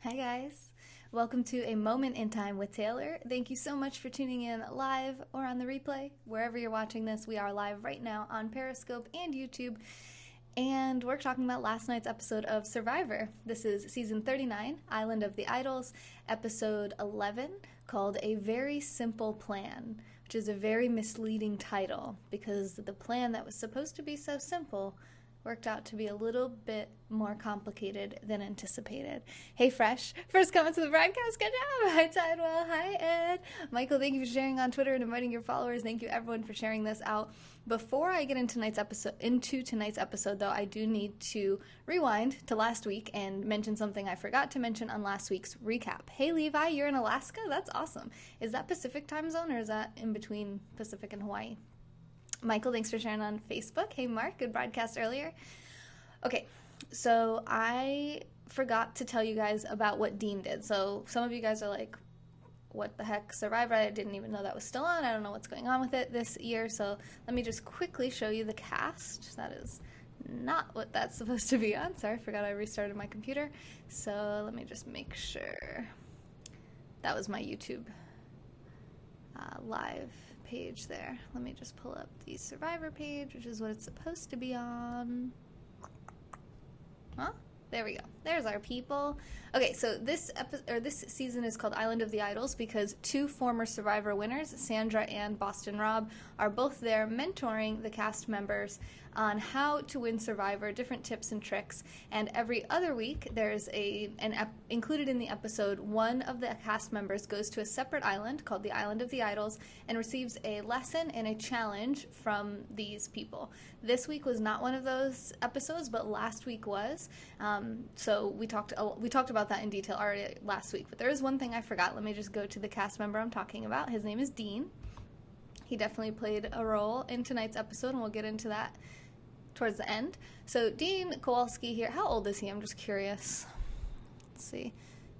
Hi guys, welcome to A Moment in Time with Taylor. Thank you so much for tuning in live or on the replay. Wherever you're watching this, we are live right now on Periscope and YouTube, and we're talking about last night's episode of Survivor. This is season 39, Island of the Idols, episode 11, called A Very Simple Plan, which is a very misleading title because the plan that was supposed to be so simple worked out to be a little bit more complicated than anticipated. Hey Fresh, first comment to the broadcast, good job! Hi Tidewell, hi Ed. Michael, thank you for sharing on Twitter and inviting your followers. Thank you everyone for sharing this out. Before I get into tonight's episode though, I do need to rewind to last week and mention something I forgot to mention on last week's recap. Hey Levi, you're in Alaska? That's awesome. Is that Pacific time zone or is that in between Pacific and Hawaii? Michael, thanks for sharing on Facebook. Hey, Mark, good broadcast earlier. Okay, so I forgot to tell you guys about what Dean did. So some of you guys are like, what the heck, Survivor? I didn't even know that was still on. I don't know what's going on with it this year. So let me just quickly show you the cast. That is not what that's supposed to be on. Sorry, I forgot I restarted my computer. So let me just make sure. That was my YouTube live page there. Let me just pull up the Survivor page, which is what it's supposed to be on. Huh? There we go. There's our people. Okay, so this season is called Island of the Idols because two former Survivor winners, Sandra and Boston Rob, are both there mentoring the cast members on how to win Survivor, different tips and tricks. And every other week, there's included in the episode, one of the cast members goes to a separate island called the Island of the Idols and receives a lesson and a challenge from these people. This week was not one of those episodes, but last week was. So we talked about that in detail already last week. But there is one thing I forgot. Let me just go to the cast member I'm talking about. His name is Dean. He definitely played a role in tonight's episode, and we'll get into that towards the end. So Dean Kowalski here, how old is he? I'm just curious. Let's see.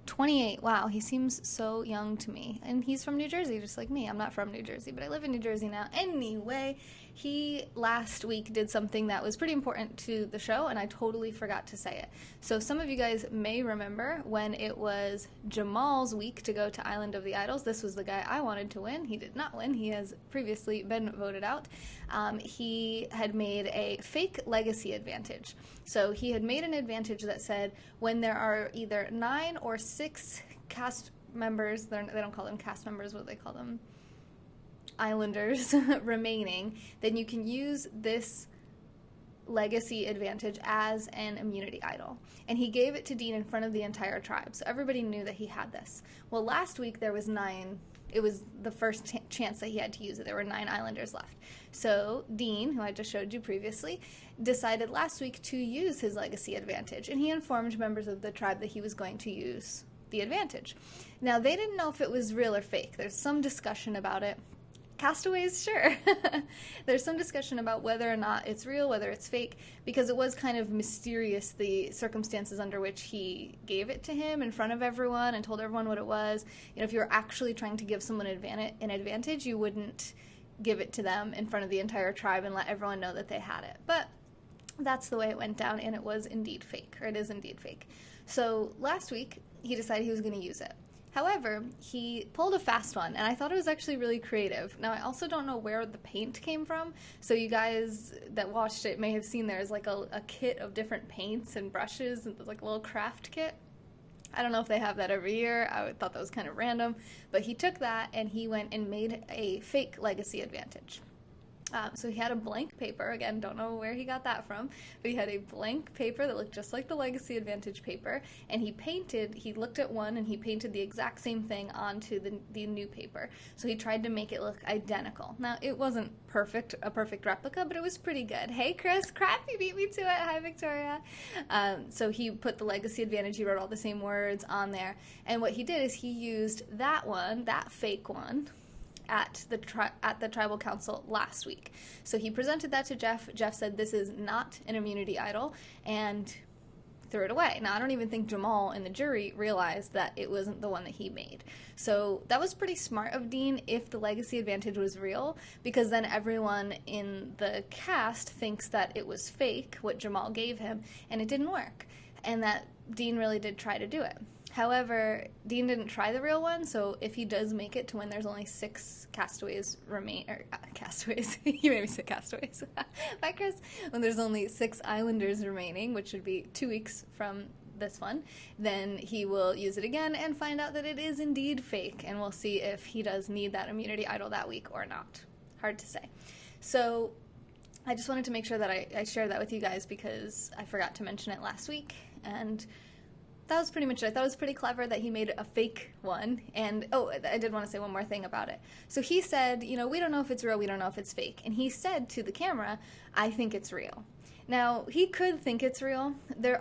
28. Wow, he seems so young to me. And he's from New Jersey, just like me. I'm not from New Jersey, but I live in New Jersey now. Anyway, he last week did something that was pretty important to the show, and I totally forgot to say it. So some of you guys may remember when it was Jamal's week to go to Island of the Idols. This was the guy I wanted to win. He did not win. He has previously been voted out. He had made a fake legacy advantage. So he had made an advantage that said when there are either 9 or 6 cast members, they don't call them cast members, what do they call them? Islanders remaining, then you can use this legacy advantage as an immunity idol. And he gave it to Dean in front of the entire tribe, so everybody knew that he had this. Well, last week there was 9. It was the first chance that he had to use it. There were 9 Islanders left. So Dean, who I just showed you previously, decided last week to use his legacy advantage, and he informed members of the tribe that he was going to use the advantage. Now, they didn't know if it was real or fake. There's some discussion about it. Castaways, sure. There's some discussion about whether or not it's real, whether it's fake, because it was kind of mysterious, the circumstances under which he gave it to him in front of everyone and told everyone what it was. You know, if you were actually trying to give someone an advantage, you wouldn't give it to them in front of the entire tribe and let everyone know that they had it. But that's the way it went down, and it was indeed fake, or it is indeed fake. So last week, he decided he was going to use it. However, he pulled a fast one, and I thought it was actually really creative. Now, I also don't know where the paint came from, so you guys that watched it may have seen there's like a kit of different paints and brushes, and there's like a little craft kit. I don't know if they have that every year. I thought that was kind of random, but he took that and he went and made a fake legacy advantage. So he had a blank paper. Again, don't know where he got that from, but he had a blank paper that looked just like the legacy advantage paper, and he looked at one and he painted the exact same thing onto the new paper. So he tried to make it look identical. Now, it wasn't a perfect replica, but it was pretty good. Hey, Chris, crap, you beat me to it. Hi, Victoria. So he put the legacy advantage, he wrote all the same words on there, and what he did is he used that fake one, at the tribal council last week. So he presented that to Jeff. Jeff said this is not an immunity idol and threw it away. Now, I don't even think Jamal and the jury realized that it wasn't the one that he made. So that was pretty smart of Dean if the legacy advantage was real, because then everyone in the cast thinks that it was fake, what Jamal gave him, and it didn't work. And that Dean really did try to do it. However, Dean didn't try the real one, so if he does make it to when there's only 6 castaways castaways, you made me say castaways. Bye, Chris. When there's only 6 islanders remaining, which would be 2 weeks from this one, then he will use it again and find out that it is indeed fake, and we'll see if he does need that immunity idol that week or not. Hard to say. So I just wanted to make sure that I shared that with you guys because I forgot to mention it last week, and that was pretty much it. I thought it was pretty clever that he made a fake one. And, oh, I did want to say one more thing about it. So he said, you know, we don't know if it's real, we don't know if it's fake. And he said to the camera, I think it's real. Now, he could think it's real. There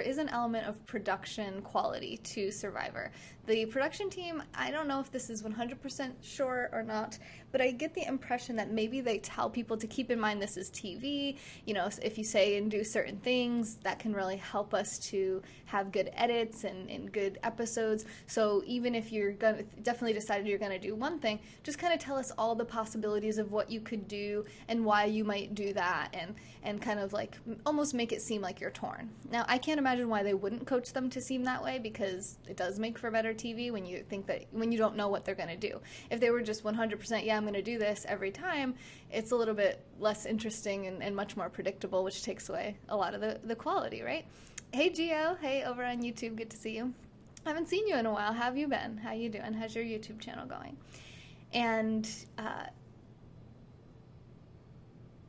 is an element of production quality to Survivor. The production team, I don't know if this is 100% sure or not, but I get the impression that maybe they tell people to keep in mind this is TV. You know, if you say and do certain things, that can really help us to have good edits and good episodes. So even if you're definitely decided you're going to do one thing, just kind of tell us all the possibilities of what you could do and why you might do that, and kind of like almost make it seem like you're torn. Now, I can't imagine why they wouldn't coach them to seem that way, because it does make for better TV when you don't know what they're going to do. If they were just 100%, yeah, I'm going to do this every time, it's a little bit less interesting and much more predictable, which takes away a lot of the quality, right? Hey, Gio. Hey, over on YouTube. Good to see you. I haven't seen you in a while. How have you been? How you doing? How's your YouTube channel going? And,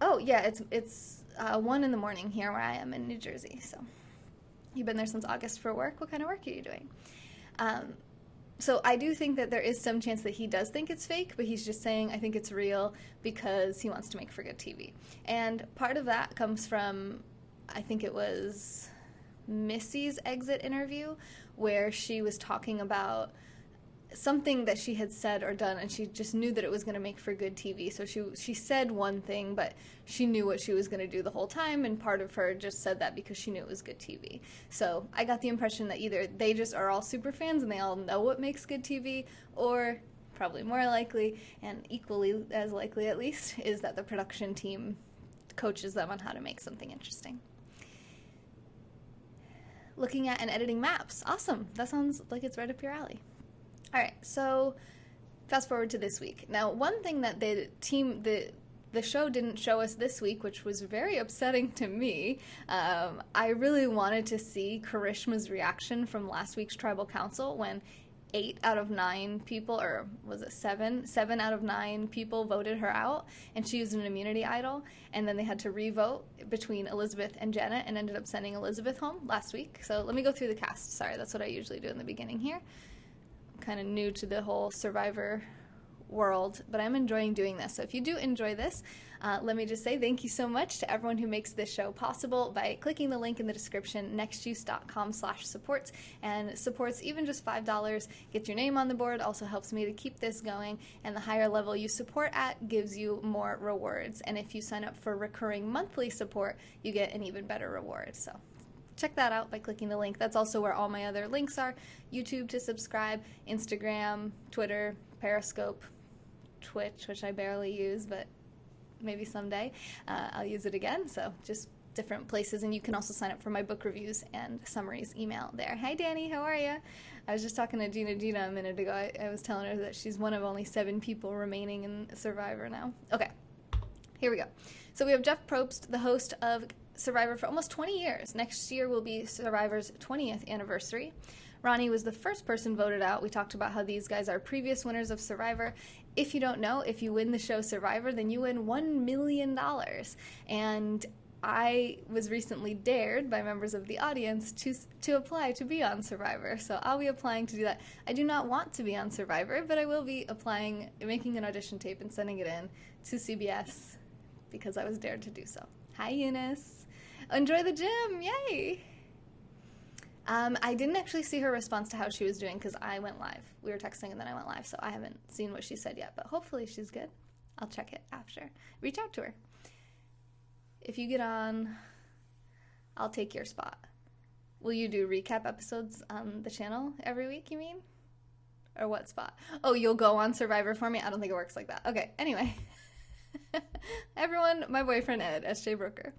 oh, yeah, it's 1 in the morning here where I am in New Jersey. So you've been there since August for work. What kind of work are you doing? So I do think that there is some chance that he does think it's fake, but he's just saying, I think it's real because he wants to make for good TV. And part of that comes from, I think it was Missy's exit interview, where she was talking about something that she had said or done, and she just knew that it was going to make for good TV. So she said one thing, but she knew what she was going to do the whole time, and part of her just said that because she knew it was good TV. So I got the impression that either they just are all super fans and they all know what makes good TV, or probably more likely, and equally as likely at least, is that the production team coaches them on how to make something interesting. Looking at and editing maps. Awesome. That sounds like it's right up your alley. All right, so fast forward to this week. Now, one thing that the show didn't show us this week, which was very upsetting to me, I really wanted to see Karishma's reaction from last week's Tribal Council when 8 out of 9 people, or was it 7 out of 9 people voted her out, and she used an immunity idol, and then they had to re-vote between Elizabeth and Janet and ended up sending Elizabeth home last week. So let me go through the cast. Sorry, that's what I usually do in the beginning here. Kind of new to the whole Survivor world, but I'm enjoying doing this. So if you do enjoy this, let me just say thank you so much to everyone who makes this show possible by clicking the link in the description, nextjuice.com/supports, and supports even just $5 gets your name on the board, also helps me to keep this going, and the higher level you support at gives you more rewards. And if you sign up for recurring monthly support, you get an even better reward. So check that out by clicking the link. That's also where all my other links are. YouTube to subscribe, Instagram, Twitter, Periscope, Twitch, which I barely use, but maybe someday I'll use it again. So just different places. And you can also sign up for my book reviews and summaries email there. Hi, Danny. How are you? I was just talking to Gina a minute ago. I was telling her that she's one of only 7 people remaining in Survivor now. Okay, here we go. So we have Jeff Probst, the host of Survivor for almost 20 years. Next year will be Survivor's 20th anniversary. Ronnie was the first person voted out. We talked about how these guys are previous winners of Survivor. If you don't know, if you win the show Survivor, then you win $1 million. And I was recently dared by members of the audience to apply to be on Survivor. So I'll be applying to do that. I do not want to be on Survivor, but I will be applying, making an audition tape and sending it in to CBS because I was dared to do so. Hi, Eunice. Enjoy the gym, yay! I didn't actually see her response to how she was doing because I went live. We were texting and then I went live, so I haven't seen what she said yet, but hopefully she's good. I'll check it after. Reach out to her. If you get on, I'll take your spot. Will you do recap episodes on the channel every week, you mean? Or what spot? Oh, you'll go on Survivor for me? I don't think it works like that. Okay, anyway. Everyone, my boyfriend Ed, SJ Brooker.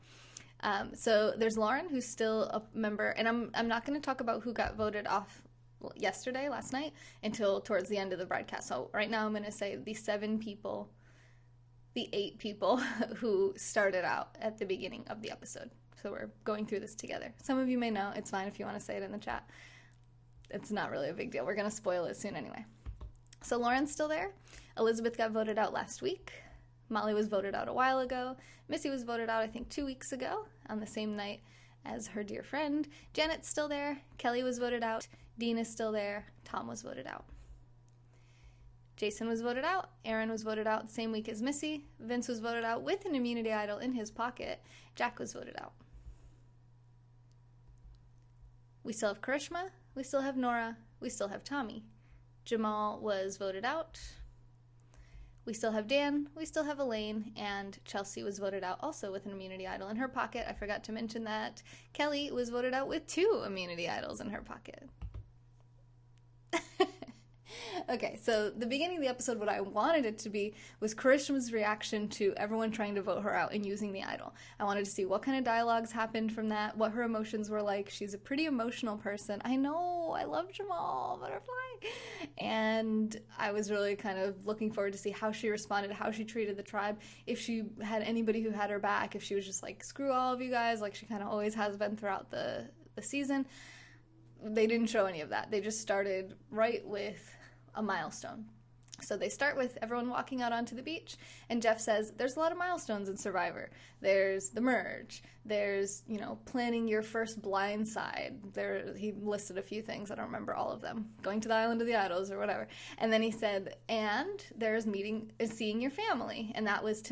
So there's Lauren, who's still a member, and I'm not going to talk about who got voted off last night, until towards the end of the broadcast. So right now I'm going to say the 8 people who started out at the beginning of the episode. So we're going through this together. Some of you may know. It's fine if you want to say it in the chat. It's not really a big deal. We're going to spoil it soon anyway. So Lauren's still there. Elizabeth got voted out last week. Molly was voted out a while ago. Missy was voted out, I think, 2 weeks ago on the same night as her dear friend. Janet's still there. Kelly was voted out. Dean is still there. Tom was voted out. Jason was voted out. Aaron was voted out the same week as Missy. Vince was voted out with an immunity idol in his pocket. Jack was voted out. We still have Karishma. We still have Nora. We still have Tommy. Jamal was voted out. We still have Dan. We still have Elaine. And Chelsea was voted out also with an immunity idol in her pocket. I forgot to mention that Kelly was voted out with 2 immunity idols in her pocket. Okay, so the beginning of the episode, what I wanted it to be was Karishma's reaction to everyone trying to vote her out and using the idol. I wanted to see what kind of dialogues happened from that, what her emotions were like. She's a pretty emotional person. I know, I love Jamal, Butterfly. And I was really kind of looking forward to see how she responded, how she treated the tribe, if she had anybody who had her back, if she was just like, screw all of you guys, like she kind of always has been throughout the season. They didn't show any of that. They just started right with a milestone. So they start with everyone walking out onto the beach, and Jeff says, there's a lot of milestones in Survivor. There's the merge. There's, planning your first blind side. He listed a few things. I don't remember all of them. Going to the Island of the Idols or whatever. And then he said, and there's seeing your family. And that was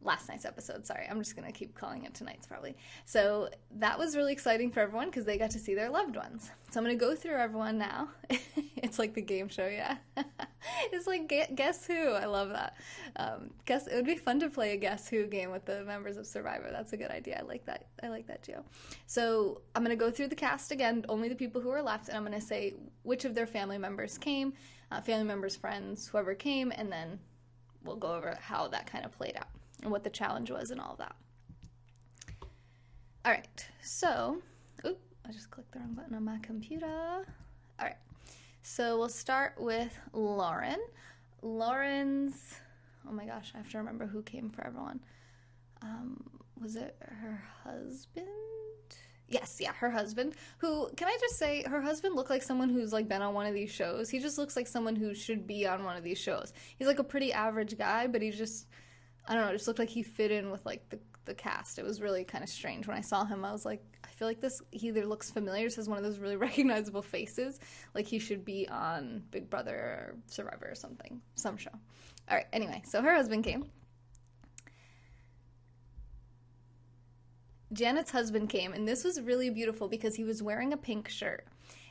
last night's episode, sorry. I'm just going to keep calling it tonight's probably. So that was really exciting for everyone because they got to see their loved ones. So I'm going to go through everyone now. It's like the game show, yeah. It's like Guess Who. I love that. It would be fun to play a Guess Who game with the members of Survivor. That's a good idea. I like that, Joe. So I'm going to go through the cast again, only the people who are left, and I'm going to say which of their family members came, family members, friends, whoever came, and then we'll go over how that kind of played out and what the challenge was and all of that. All right, so, I just clicked the wrong button on my computer. All right, so we'll start with Lauren. Lauren's, oh my gosh, I have to remember who came for everyone. Was it her husband? Yes, yeah, her husband, who, can I just say, her husband looked like someone who's like been on one of these shows. He just looks like someone who should be on one of these shows. He's like a pretty average guy, but he just, I don't know, it just looked like he fit in with like the cast. It was really kind of strange. When I saw him, I was like, I feel like he either looks familiar, just has one of those really recognizable faces, like he should be on Big Brother or Survivor or something, some show. All right, anyway, so her husband came. Janet's husband came, and this was really beautiful because he was wearing a pink shirt.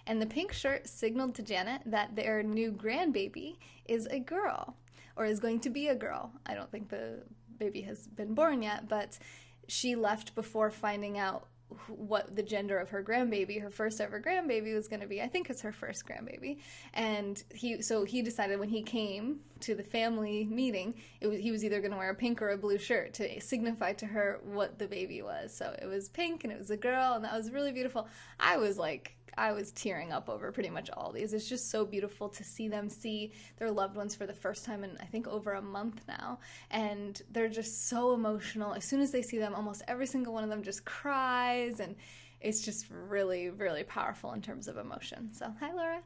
And the pink shirt signaled to Janet that their new grandbaby is a girl, or is going to be a girl. I don't think the baby has been born yet, but she left before finding out what the gender of her grandbaby, her first ever grandbaby, was going to be. I think it's her first grandbaby. And he decided when he came to the family meeting, he was either going to wear a pink or a blue shirt to signify to her what the baby was. So it was pink and it was a girl, and that was really beautiful. I was tearing up over pretty much all these. It's just so beautiful to see them see their loved ones for the first time in, I think, over a month now. And they're just so emotional. As soon as they see them, almost every single one of them just cries. And it's just really, really powerful in terms of emotion. So, hi, Laura.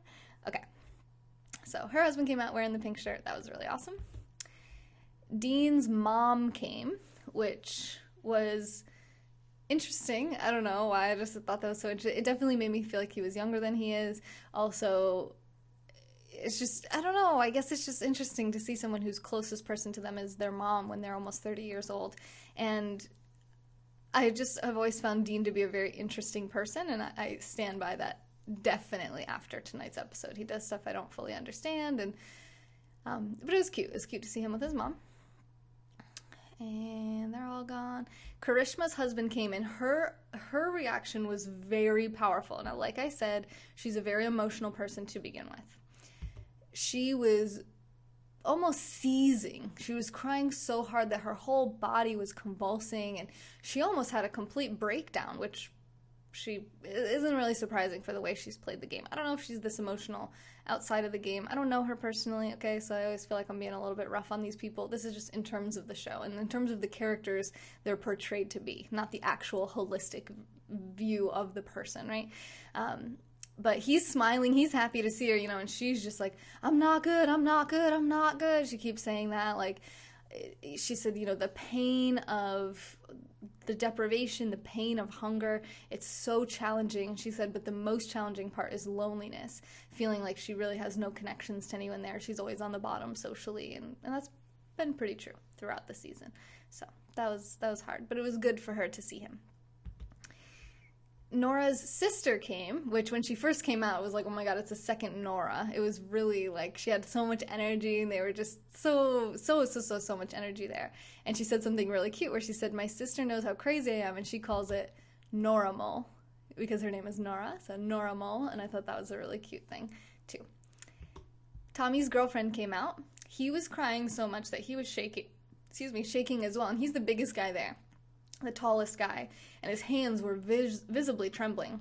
Okay. So her husband came out wearing the pink shirt. That was really awesome. Dean's mom came, which was interesting. I don't know why. I just thought that was so interesting. It definitely made me feel like he was younger than he is. Also, it's just, I don't know. I guess it's just interesting to see someone whose closest person to them is their mom when they're almost 30 years old. And I've always found Dean to be a very interesting person, and I stand by that definitely after tonight's episode. He does stuff I don't fully understand, and but it was cute. It was cute to see him with his mom. And they're all gone. Karishma's husband came, and her reaction was very powerful. Now, like I said, she's a very emotional person to begin with. She was almost seizing. She was crying so hard that her whole body was convulsing, and she almost had a complete breakdown, which she isn't really surprising for the way she's played the game. I don't know if she's this emotional outside of the game. I don't know her personally, okay, so I always feel like I'm being a little bit rough on these people. This is just in terms of the show, and in terms of the characters they're portrayed to be, not the actual holistic view of the person, right? But he's smiling, he's happy to see her, you know, and she's just like, I'm not good, I'm not good, I'm not good. She keeps saying that, like, she said, you know, the pain of the deprivation, the pain of hunger, it's so challenging. She said, but the most challenging part is loneliness, feeling like she really has no connections to anyone there. She's always on the bottom socially, and that's been pretty true throughout the season. So that was hard, but it was good for her to see him. Nora's sister came, which when she first came out, it was like, oh my god, it's a second Nora. It was really like, she had so much energy, and they were just so much energy there. And she said something really cute where she said, my sister knows how crazy I am, and she calls it Normal, because her name is Nora, so Normal, and I thought that was a really cute thing, too. Tommy's girlfriend came out. He was crying so much that he was shaking as well, and he's the biggest guy there, the tallest guy, and his hands were visibly trembling.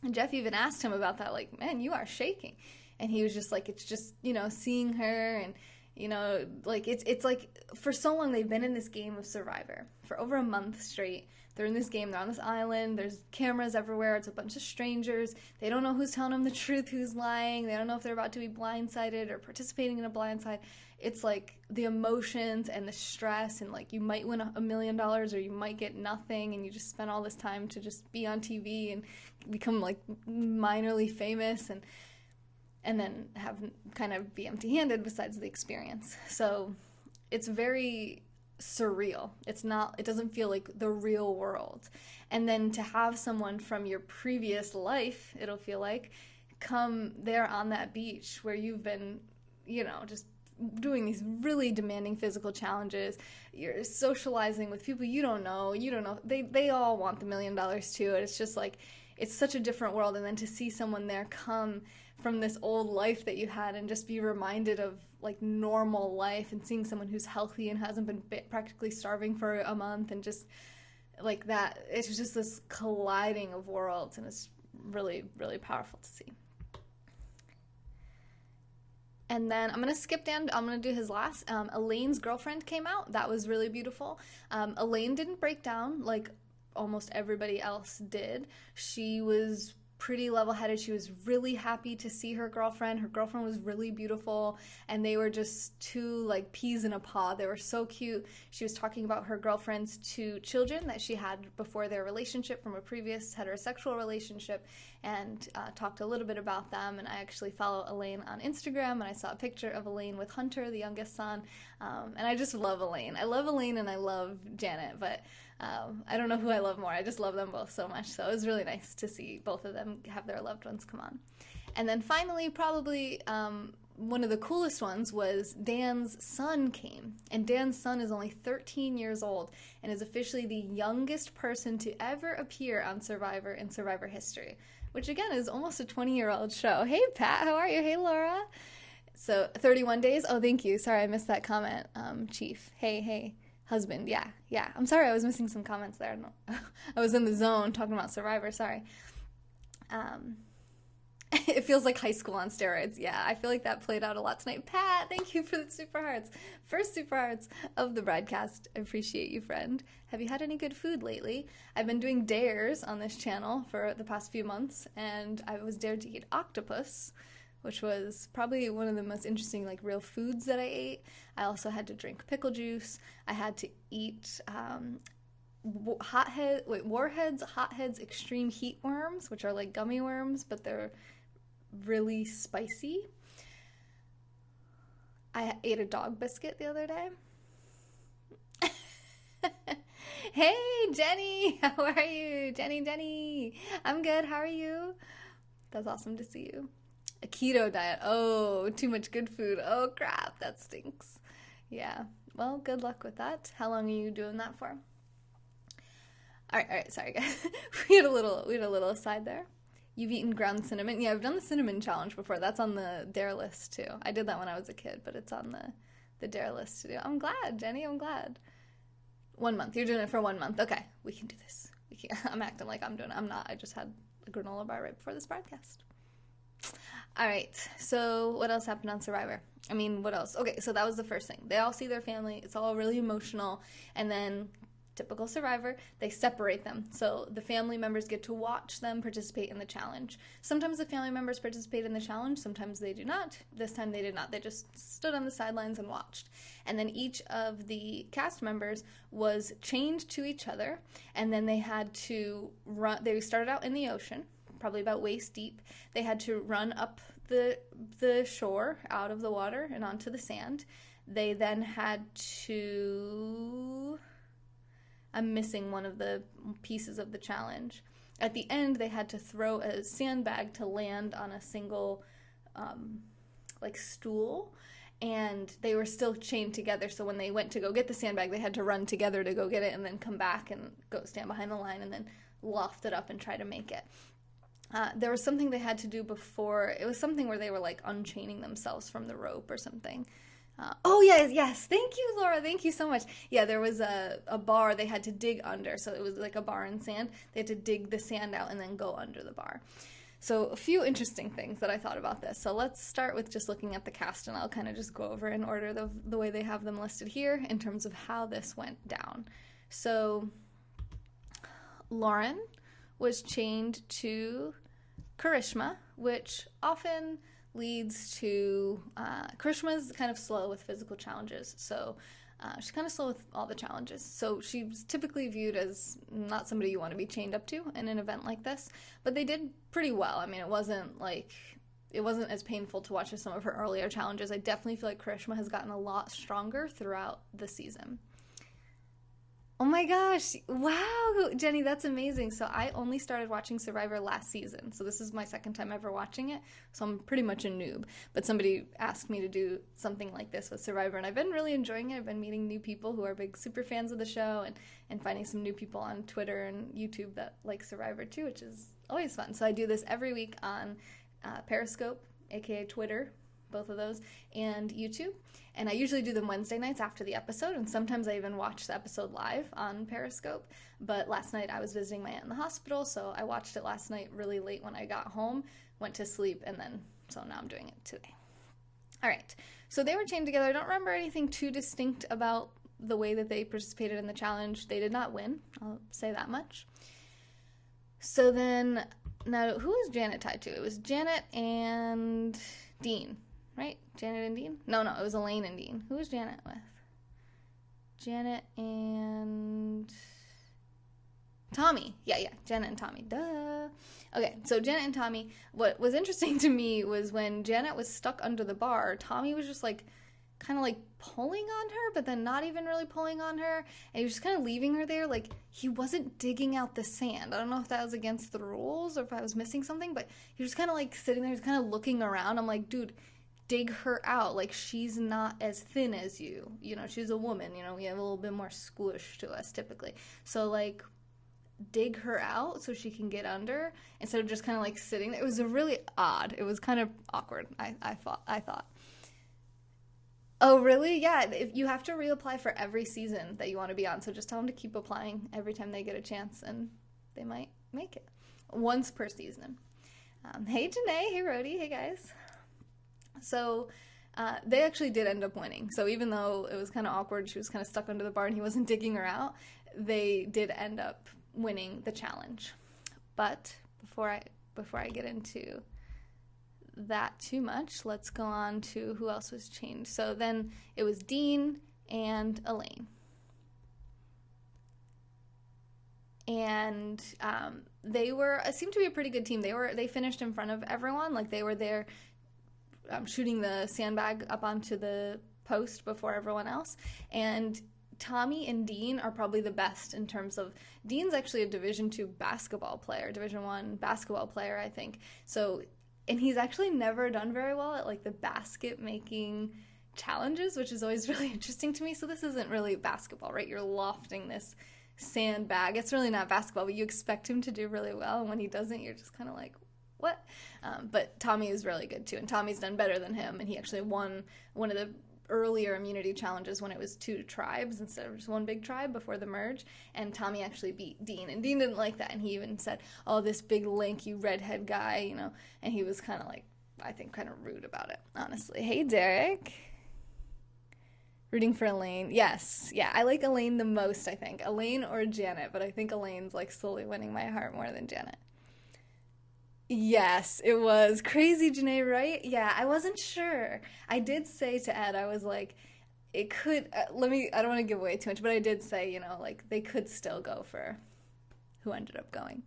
And Jeff even asked him about that, like, man, you are shaking. And he was just like, it's just, you know, seeing her, and, you know, like, it's like, for so long they've been in this game of Survivor. For over a month straight, they're in this game, they're on this island, there's cameras everywhere, it's a bunch of strangers, they don't know who's telling them the truth, who's lying, they don't know if they're about to be blindsided or participating in a blindside. It's like the emotions and the stress, and like, you might win $1 million or you might get nothing, and you just spend all this time to just be on TV and become like minorly famous, and then have kind of be empty-handed besides the experience. So it's very surreal. It doesn't feel like the real world. And then to have someone from your previous life, it'll feel like, come there on that beach where you've been, you know, just doing these really demanding physical challenges, you're socializing with people you don't know, they all want the $1 million too, and it's just like, it's such a different world. And then to see someone there come from this old life that you had and just be reminded of like normal life, and seeing someone who's healthy and hasn't been practically starving for a month, and just like that, it's just this colliding of worlds, and it's really, really powerful to see. And then I'm going to skip down, I'm going to do his last. Elaine's girlfriend came out. That was really beautiful. Elaine didn't break down like almost everybody else did. She was pretty level-headed. She was really happy to see her girlfriend. Her girlfriend was really beautiful, and they were just two like peas in a pod. They were so cute. She was talking about her girlfriend's 2 children that she had before their relationship from a previous heterosexual relationship, and talked a little bit about them. And I actually follow Elaine on Instagram, and I saw a picture of Elaine with Hunter, the youngest son, and I just love Elaine. I love Elaine and I love Janet, but I don't know who I love more. I just love them both so much. So it was really nice to see both of them have their loved ones come on. And then finally, probably one of the coolest ones was Dan's son came. And Dan's son is only 13 years old and is officially the youngest person to ever appear on Survivor in Survivor history, which again is almost a 20-year-old show. Hey, Pat, how are you? Hey, Laura. So 31 days. Oh, thank you. Sorry, I missed that comment, Chief. Hey. Husband, yeah. I'm sorry, I was missing some comments there. I was in the zone talking about Survivor, sorry. It feels like high school on steroids. Yeah, I feel like that played out a lot tonight. Pat, thank you for the super hearts. First super hearts of the broadcast. I appreciate you, friend. Have you had any good food lately? I've been doing dares on this channel for the past few months, and I was dared to eat octopus, which was probably one of the most interesting, like, real foods that I ate. I also had to drink pickle juice. I had to eat Warhead's Hothead's Extreme Heat Worms, which are like gummy worms, but they're really spicy. I ate a dog biscuit the other day. Hey, Jenny! How are you? Jenny! I'm good. How are you? That's awesome to see you. A keto diet. Oh, too much good food. Oh, crap. That stinks. Yeah. Well, good luck with that. How long are you doing that for? All right. Sorry, guys. we had a little aside there. You've eaten ground cinnamon. Yeah, I've done the cinnamon challenge before. That's on the dare list, too. I did that when I was a kid, but it's on the dare list to do. I'm glad, Jenny. I'm glad. 1 month. You're doing it for 1 month. Okay. We can do this. I'm acting like I'm not. I just had a granola bar right before this broadcast. All right, so what else happened on Survivor? I mean, what else? Okay, so that was the first thing. They all see their family. It's all really emotional. And then, typical Survivor, they separate them. So the family members get to watch them participate in the challenge. Sometimes the family members participate in the challenge. Sometimes they do not. This time they did not. They just stood on the sidelines and watched. And then each of the cast members was chained to each other. And then they had to run. They started out in the ocean, probably about waist deep. They had to run up the shore out of the water and onto the sand. They then had to... I'm missing one of the pieces of the challenge. At the end, they had to throw a sandbag to land on a single stool, and they were still chained together. So when they went to go get the sandbag, they had to run together to go get it and then come back and go stand behind the line and then loft it up and try to make it. There was something they had to do before. It was something where they were like unchaining themselves from the rope or something. Yes. Thank you, Laura. Thank you so much. Yeah, there was a bar they had to dig under. So it was like a bar in sand. They had to dig the sand out and then go under the bar. So a few interesting things that I thought about this. So let's start with just looking at the cast, and I'll kind of just go over in order the way they have them listed here in terms of how this went down. So Lauren was chained to Karishma, which often leads to Karishma's kind of slow with physical challenges, so she's kind of slow with all the challenges, so she's typically viewed as not somebody you want to be chained up to in an event like this, but they did pretty well. I mean, it wasn't as painful to watch as some of her earlier challenges. I definitely feel like Karishma has gotten a lot stronger throughout the season. Oh my gosh, wow, Jenny, that's amazing. So I only started watching Survivor last season, so this is my second time ever watching it, so I'm pretty much a noob. But somebody asked me to do something like this with Survivor, and I've been really enjoying it. I've been meeting new people who are big super fans of the show, and finding some new people on Twitter and YouTube that like Survivor too, which is always fun. So I do this every week on Periscope, aka Twitter, both of those, and YouTube. And I usually do them Wednesday nights after the episode, and sometimes I even watch the episode live on Periscope. But last night I was visiting my aunt in the hospital, so I watched it last night really late when I got home, went to sleep, and then, so now I'm doing it today. All right, so they were chained together. I don't remember anything too distinct about the way that they participated in the challenge. They did not win, I'll say that much. So then, now who was Janet tied to? It was Janet and Dean. Right? Janet and Dean? No, it was Elaine and Dean. Who was Janet with? Janet and Tommy. Yeah, Janet and Tommy. Duh. Okay, so Janet and Tommy. What was interesting to me was when Janet was stuck under the bar, Tommy was just like, kind of like pulling on her, but then not even really pulling on her. And he was just kind of leaving her there. Like, he wasn't digging out the sand. I don't know if that was against the rules or if I was missing something, but he was kind of like sitting there, just kind of looking around. I'm like, dude, dig her out. Like, she's not as thin as you. You know, she's a woman. You know, we have a little bit more squish to us typically. So, like, dig her out so she can get under instead of just kind of, like, sitting there. It was really odd. It was kind of awkward, I thought. Oh, really? Yeah, if you have to reapply for every season that you want to be on. So just tell them to keep applying every time they get a chance, and they might make it. Once per season. Hey, Janae. Hey, Rhodey. Hey, guys. So they actually did end up winning. So even though it was kind of awkward, she was kind of stuck under the bar and he wasn't digging her out, they did end up winning the challenge. But before I get into that too much, let's go on to who else was chained. So then it was Dean and Elaine. And they seemed to be a pretty good team. They finished in front of everyone. Like, they were there shooting the sandbag up onto the post before everyone else. And Tommy and Dean are probably the best in terms of, Dean's actually a Division II basketball player, Division I basketball player, I think. So, and he's actually never done very well at, like, the basket making challenges, which is always really interesting to me. So this isn't really basketball, right? You're lofting this sandbag. It's really not basketball, but you expect him to do really well. And when he doesn't, you're just kind of like, what? But Tommy is really good too, and Tommy's done better than him, and he actually won one of the earlier immunity challenges when it was 2 tribes instead of just one big tribe before the merge, and Tommy actually beat Dean, and Dean didn't like that, and he even said, oh, this big lanky redhead guy, you know, and he was kind of like, I think, kind of rude about it, honestly. Hey, Derek. Rooting for Elaine. Yes. Yeah, I like Elaine the most, I think. Elaine or Janet, but I think Elaine's like slowly winning my heart more than Janet. Yes, it was. Crazy, Janae, right? Yeah, I wasn't sure. I did say to Ed, I was like, it could, I don't want to give away too much, but I did say, you know, like, they could still go for who ended up going.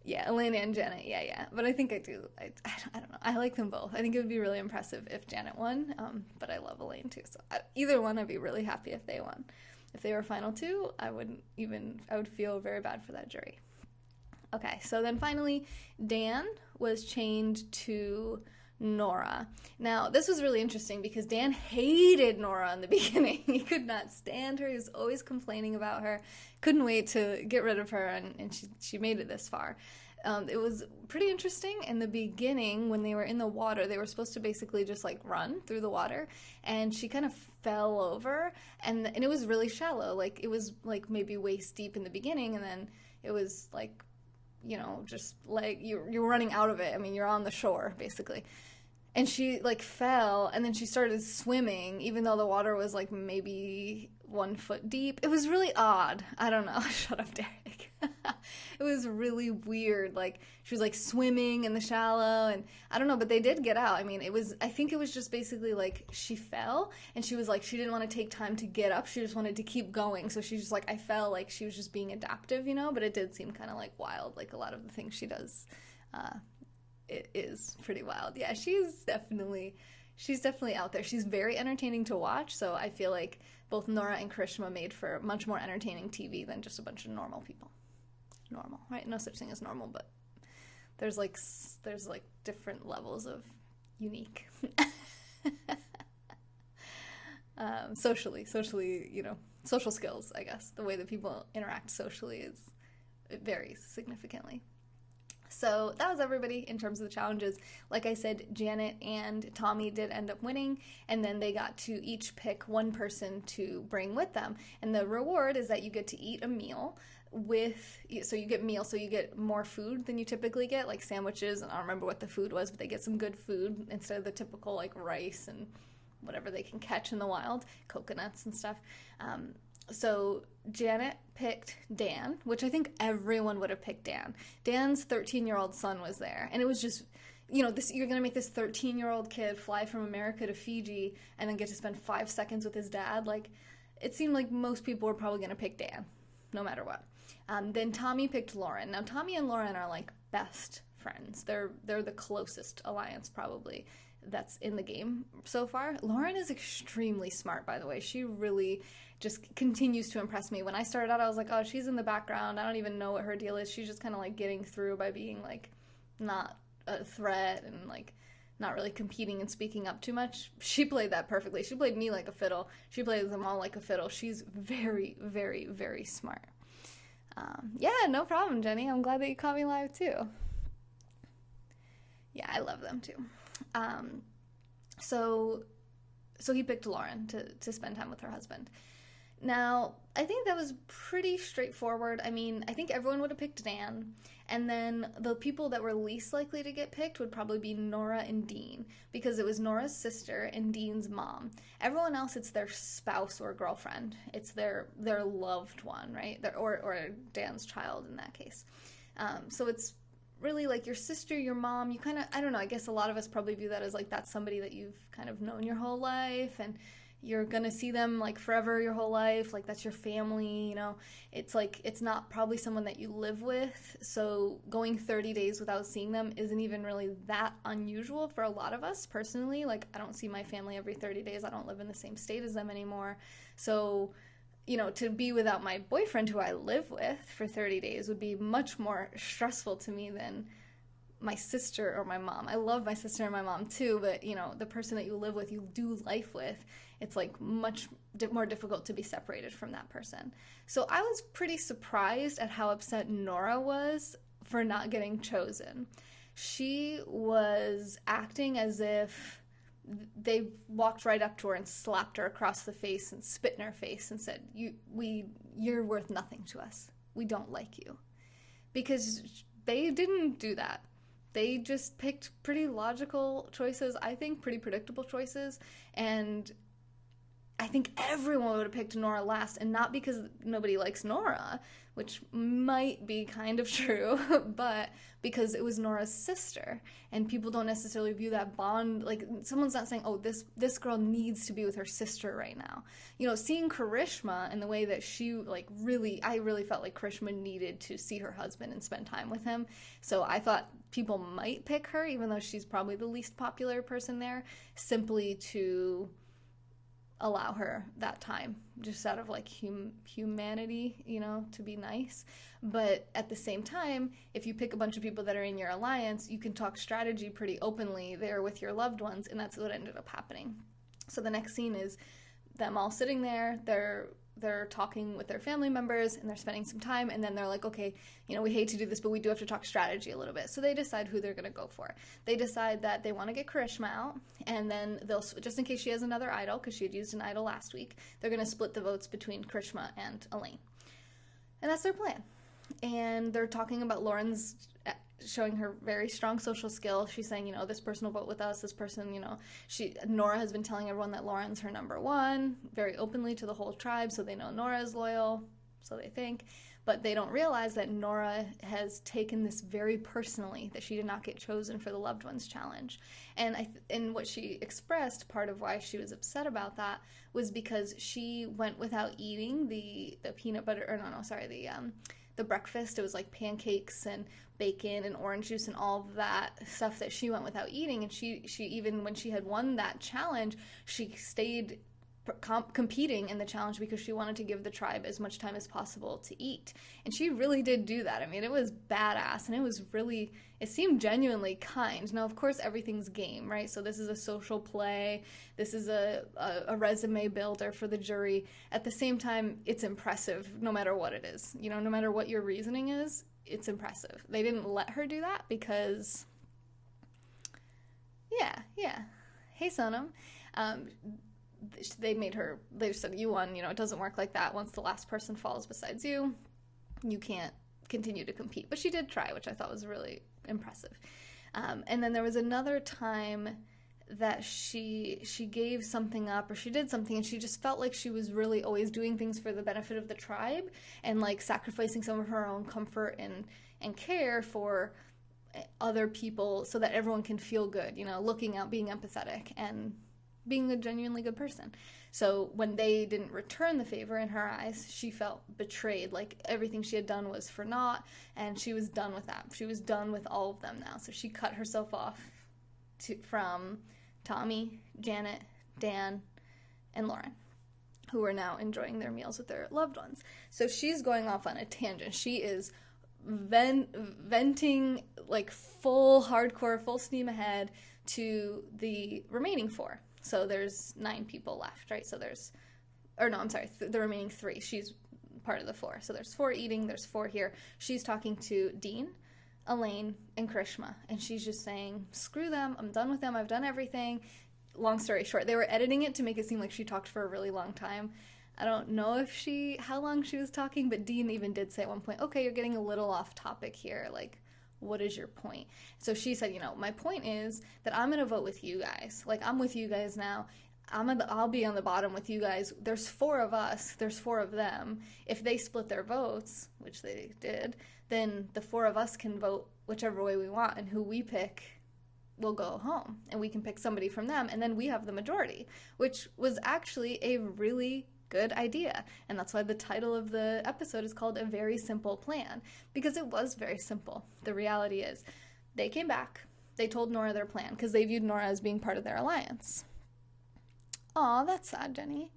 Yeah, Elaine and Janet, yeah. But I think I do. I don't know. I like them both. I think it would be really impressive if Janet won, but I love Elaine too. So either one, I'd be really happy if they won. If they were final 2, I would feel very bad for that jury. Okay, so then finally, Dan was changed to Nora. Now, this was really interesting because Dan hated Nora in the beginning. He could not stand her. He was always complaining about her. Couldn't wait to get rid of her, and she made it this far. It was pretty interesting. In the beginning, when they were in the water, they were supposed to basically just like run through the water, and she kind of fell over, and it was really shallow. Like, it was like maybe waist deep in the beginning, and then it was like, you know, just like you're running out of it. I mean, you're on the shore basically. And she like fell, and then she started swimming, even though the water was like maybe 1 foot deep. It was really odd. I don't know. Shut up, Derek. It was really weird. Like, she was like swimming in the shallow, and I don't know, but they did get out. I mean, I think it was just basically like she fell, and she was like, she didn't want to take time to get up. She just wanted to keep going. So she's just like, I fell, like she was just being adaptive, you know, but it did seem kind of like wild, like a lot of the things she does. It is pretty wild. Yeah, she's definitely out there. She's very entertaining to watch, so I feel like both Nora and Karishma made for much more entertaining TV than just a bunch of normal people. Normal, right? No such thing as normal, but there's like different levels of unique. Socially, you know, social skills, I guess. The way that people interact socially it varies significantly. So that was everybody in terms of the challenges. Like I said, Janet and Tommy did end up winning, and then they got to each pick one person to bring with them. And the reward is that you get to eat a meal so you get more food than you typically get, like sandwiches, and I don't remember what the food was, but they get some good food instead of the typical like rice and whatever they can catch in the wild, coconuts and stuff. So Janet picked Dan, which I think everyone would have picked Dan. Dan's 13-year-old son was there, and it was just, you know, you're going to make this 13-year-old kid fly from America to Fiji and then get to spend 5 seconds with his dad. Like, it seemed like most people were probably going to pick Dan, no matter what. Then Tommy picked Lauren. Now, Tommy and Lauren are like best friends. They're the closest alliance probably that's in the game so far. Lauren is extremely smart, by the way. She really just continues to impress me. When I started out, I was like, oh, she's in the background. I don't even know what her deal is. She's just kind of like getting through by being like not a threat and like not really competing and speaking up too much. She played that perfectly. She played me like a fiddle. She plays them all like a fiddle. She's very, very, very smart. Yeah, no problem, Jenny. I'm glad that you caught me live too. Yeah, I love them too. So he picked Lauren to spend time with her husband. Now, I think that was pretty straightforward. I mean, I think everyone would have picked Dan, and then the people that were least likely to get picked would probably be Nora and Dean, because it was Nora's sister and Dean's mom. Everyone else, it's their spouse or girlfriend. It's their loved one, right? Or Dan's child in that case. So it's really like your sister, your mom, you kind of, I don't know, I guess a lot of us probably view that as like that's somebody that you've kind of known your whole life, and you're gonna see them like forever your whole life, like that's your family, you know. It's like, it's not probably someone that you live with, so going 30 days without seeing them isn't even really that unusual for a lot of us personally. Like, I don't see my family every 30 days. I don't live in the same state as them anymore. So, you know, to be without my boyfriend who I live with for 30 days would be much more stressful to me than my sister or my mom. I love my sister and my mom too, but, you know, the person that you live with, you do life with, it's like much more difficult to be separated from that person. So I was pretty surprised at how upset Nora was for not getting chosen. She was acting as if they walked right up to her and slapped her across the face and spit in her face and said, you're worth nothing to us. We don't like you. Because they didn't do that. They just picked pretty logical choices, I think pretty predictable choices, and I think everyone would have picked Nora last, and not because nobody likes Nora, which might be kind of true, but because it was Nora's sister, and people don't necessarily view that bond, like, someone's not saying, oh, this girl needs to be with her sister right now. You know, seeing Karishma and the way that she, like, I really felt like Karishma needed to see her husband and spend time with him, so I thought people might pick her, even though she's probably the least popular person there, simply to allow her that time, just out of like humanity, you know, to be nice. But at the same time, if you pick a bunch of people that are in your alliance, you can talk strategy pretty openly there with your loved ones, and that's what ended up happening. So the next scene is them all sitting there, they're talking with their family members, and they're spending some time, and then they're like, okay, you know, we hate to do this, but we do have to talk strategy a little bit. So they decide who they're going to go for. They decide that they want to get Karishma out, and then they'll, just in case she has another idol, because she had used an idol last week, they're going to split the votes between Karishma and Elaine. And that's their plan. And they're talking about Lauren's showing her very strong social skill. She's saying, you know, this person will vote with us, this person, you know, Nora has been telling everyone that Lauren's her number one, very openly to the whole tribe, so they know Nora is loyal, so they think, but they don't realize that Nora has taken this very personally, that she did not get chosen for the Loved Ones Challenge. And what she expressed, part of why she was upset about that, was because she went without eating the peanut butter, or the breakfast. It was like pancakes and bacon and orange juice and all of that stuff that she went without eating. And she even when she had won that challenge, she stayed competing in the challenge because she wanted to give the tribe as much time as possible to eat. And she really did do that. I mean, it was badass, and it seemed genuinely kind. Now, of course, everything's game, right? So this is a social play. This is a resume builder for the jury. At the same time, it's impressive no matter what it is. You know, no matter what your reasoning is, it's impressive. They didn't let her do that because, yeah. Hey, Sonam. They just said, you won, you know, it doesn't work like that. Once the last person falls besides you, you can't continue to compete. But she did try, which I thought was really impressive. And then there was another time that she gave something up, or she did something, and she just felt like she was really always doing things for the benefit of the tribe, and like sacrificing some of her own comfort and care for other people so that everyone can feel good, you know, looking out, being empathetic, and being a genuinely good person. So when they didn't return the favor, in her eyes, she felt betrayed, like everything she had done was for naught, and she was done with that. She was done with all of them now. So she cut herself off from Tommy, Janet, Dan, and Lauren, who are now enjoying their meals with their loved ones. So she's going off on a tangent. She is venting like full hardcore, full steam ahead to the remaining 4. So there's 9 people left, right? So the remaining 3. She's part of the 4. So there's 4 eating, there's 4 here. She's talking to Dean, Elaine, and Karishma. And she's just saying, screw them, I'm done with them, I've done everything. Long story short, they were editing it to make it seem like she talked for a really long time. I don't know how long she was talking, but Dean even did say at one point, okay, you're getting a little off topic here, like, what is your point? So she said, you know, my point is that I'm going to vote with you guys. Like, I'm with you guys now. I'll be on the bottom with you guys. There's 4 of us. There's 4 of them. If they split their votes, which they did, then the 4 of us can vote whichever way we want, and who we pick will go home. And we can pick somebody from them, and then we have the majority, which was actually a really good idea. And that's why the title of the episode is called A Very Simple Plan, because it was very simple. The reality is, they came back, they told Nora their plan, because they viewed Nora as being part of their alliance. Aw, that's sad, Jenny.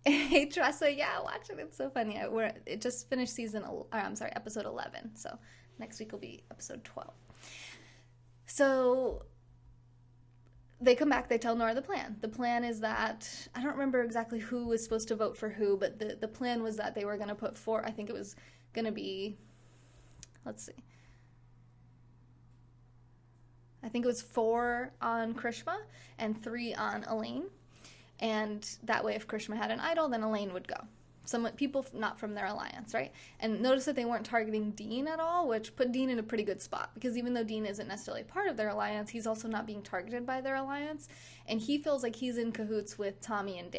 Hey, Tressa, yeah, watch it, it's so funny. It just finished episode 11, so next week will be episode 12. So they come back, they tell Nora the plan. The plan is that, I don't remember exactly who was supposed to vote for who, but the plan was that they were going to put 4, I think it was going to be, let's see. I think it was 4 on Krishma and 3 on Elaine. And that way, if Krishma had an idol, then Elaine would go. Some people not from their alliance, right? And notice that they weren't targeting Dean at all, which put Dean in a pretty good spot, because even though Dean isn't necessarily part of their alliance, he's also not being targeted by their alliance, and he feels like he's in cahoots with Tommy and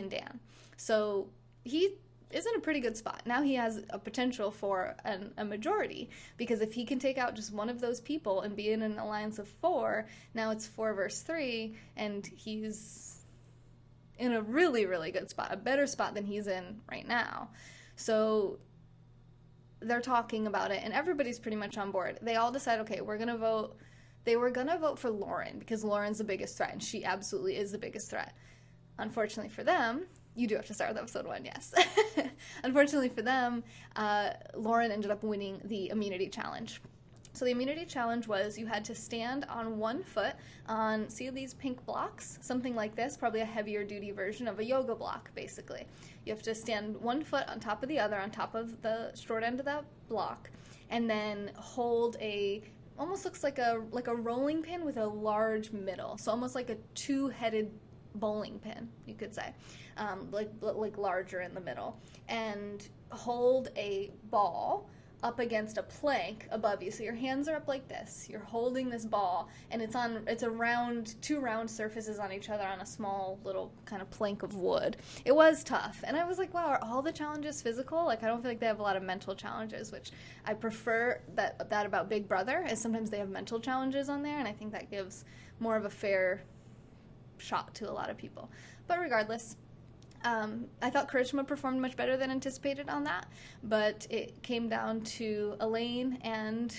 Dan. So he is in a pretty good spot. Now he has a potential for a majority, because if he can take out just one of those people and be in an alliance of 4, now it's 4 versus 3, and he's in a really, really good spot, a better spot than he's in right now. So they're talking about it, and everybody's pretty much on board. They all decide, okay, we're going to vote. They were going to vote for Lauren, because Lauren's the biggest threat, and she absolutely is the biggest threat. Unfortunately for them, you do have to start with episode 1, yes. Unfortunately for them, Lauren ended up winning the immunity challenge. So the immunity challenge was you had to stand on one foot on, see these pink blocks? Something like this, probably a heavier duty version of a yoga block, basically. You have to stand one foot on top of the other, on top of the short end of that block, and then hold almost looks like a rolling pin with a large middle. So almost like a 2-headed bowling pin, you could say, like larger in the middle. And hold a ball up against a plank above you. So your hands are up like this. You're holding this ball, and it's a 2 round surfaces on each other on a small little kind of plank of wood. It was tough. And I was like, wow, are all the challenges physical? Like, I don't feel like they have a lot of mental challenges, which I prefer that about Big Brother, is sometimes they have mental challenges on there, and I think that gives more of a fair shot to a lot of people. But regardless, I thought Karishma performed much better than anticipated on that, but it came down to Elaine and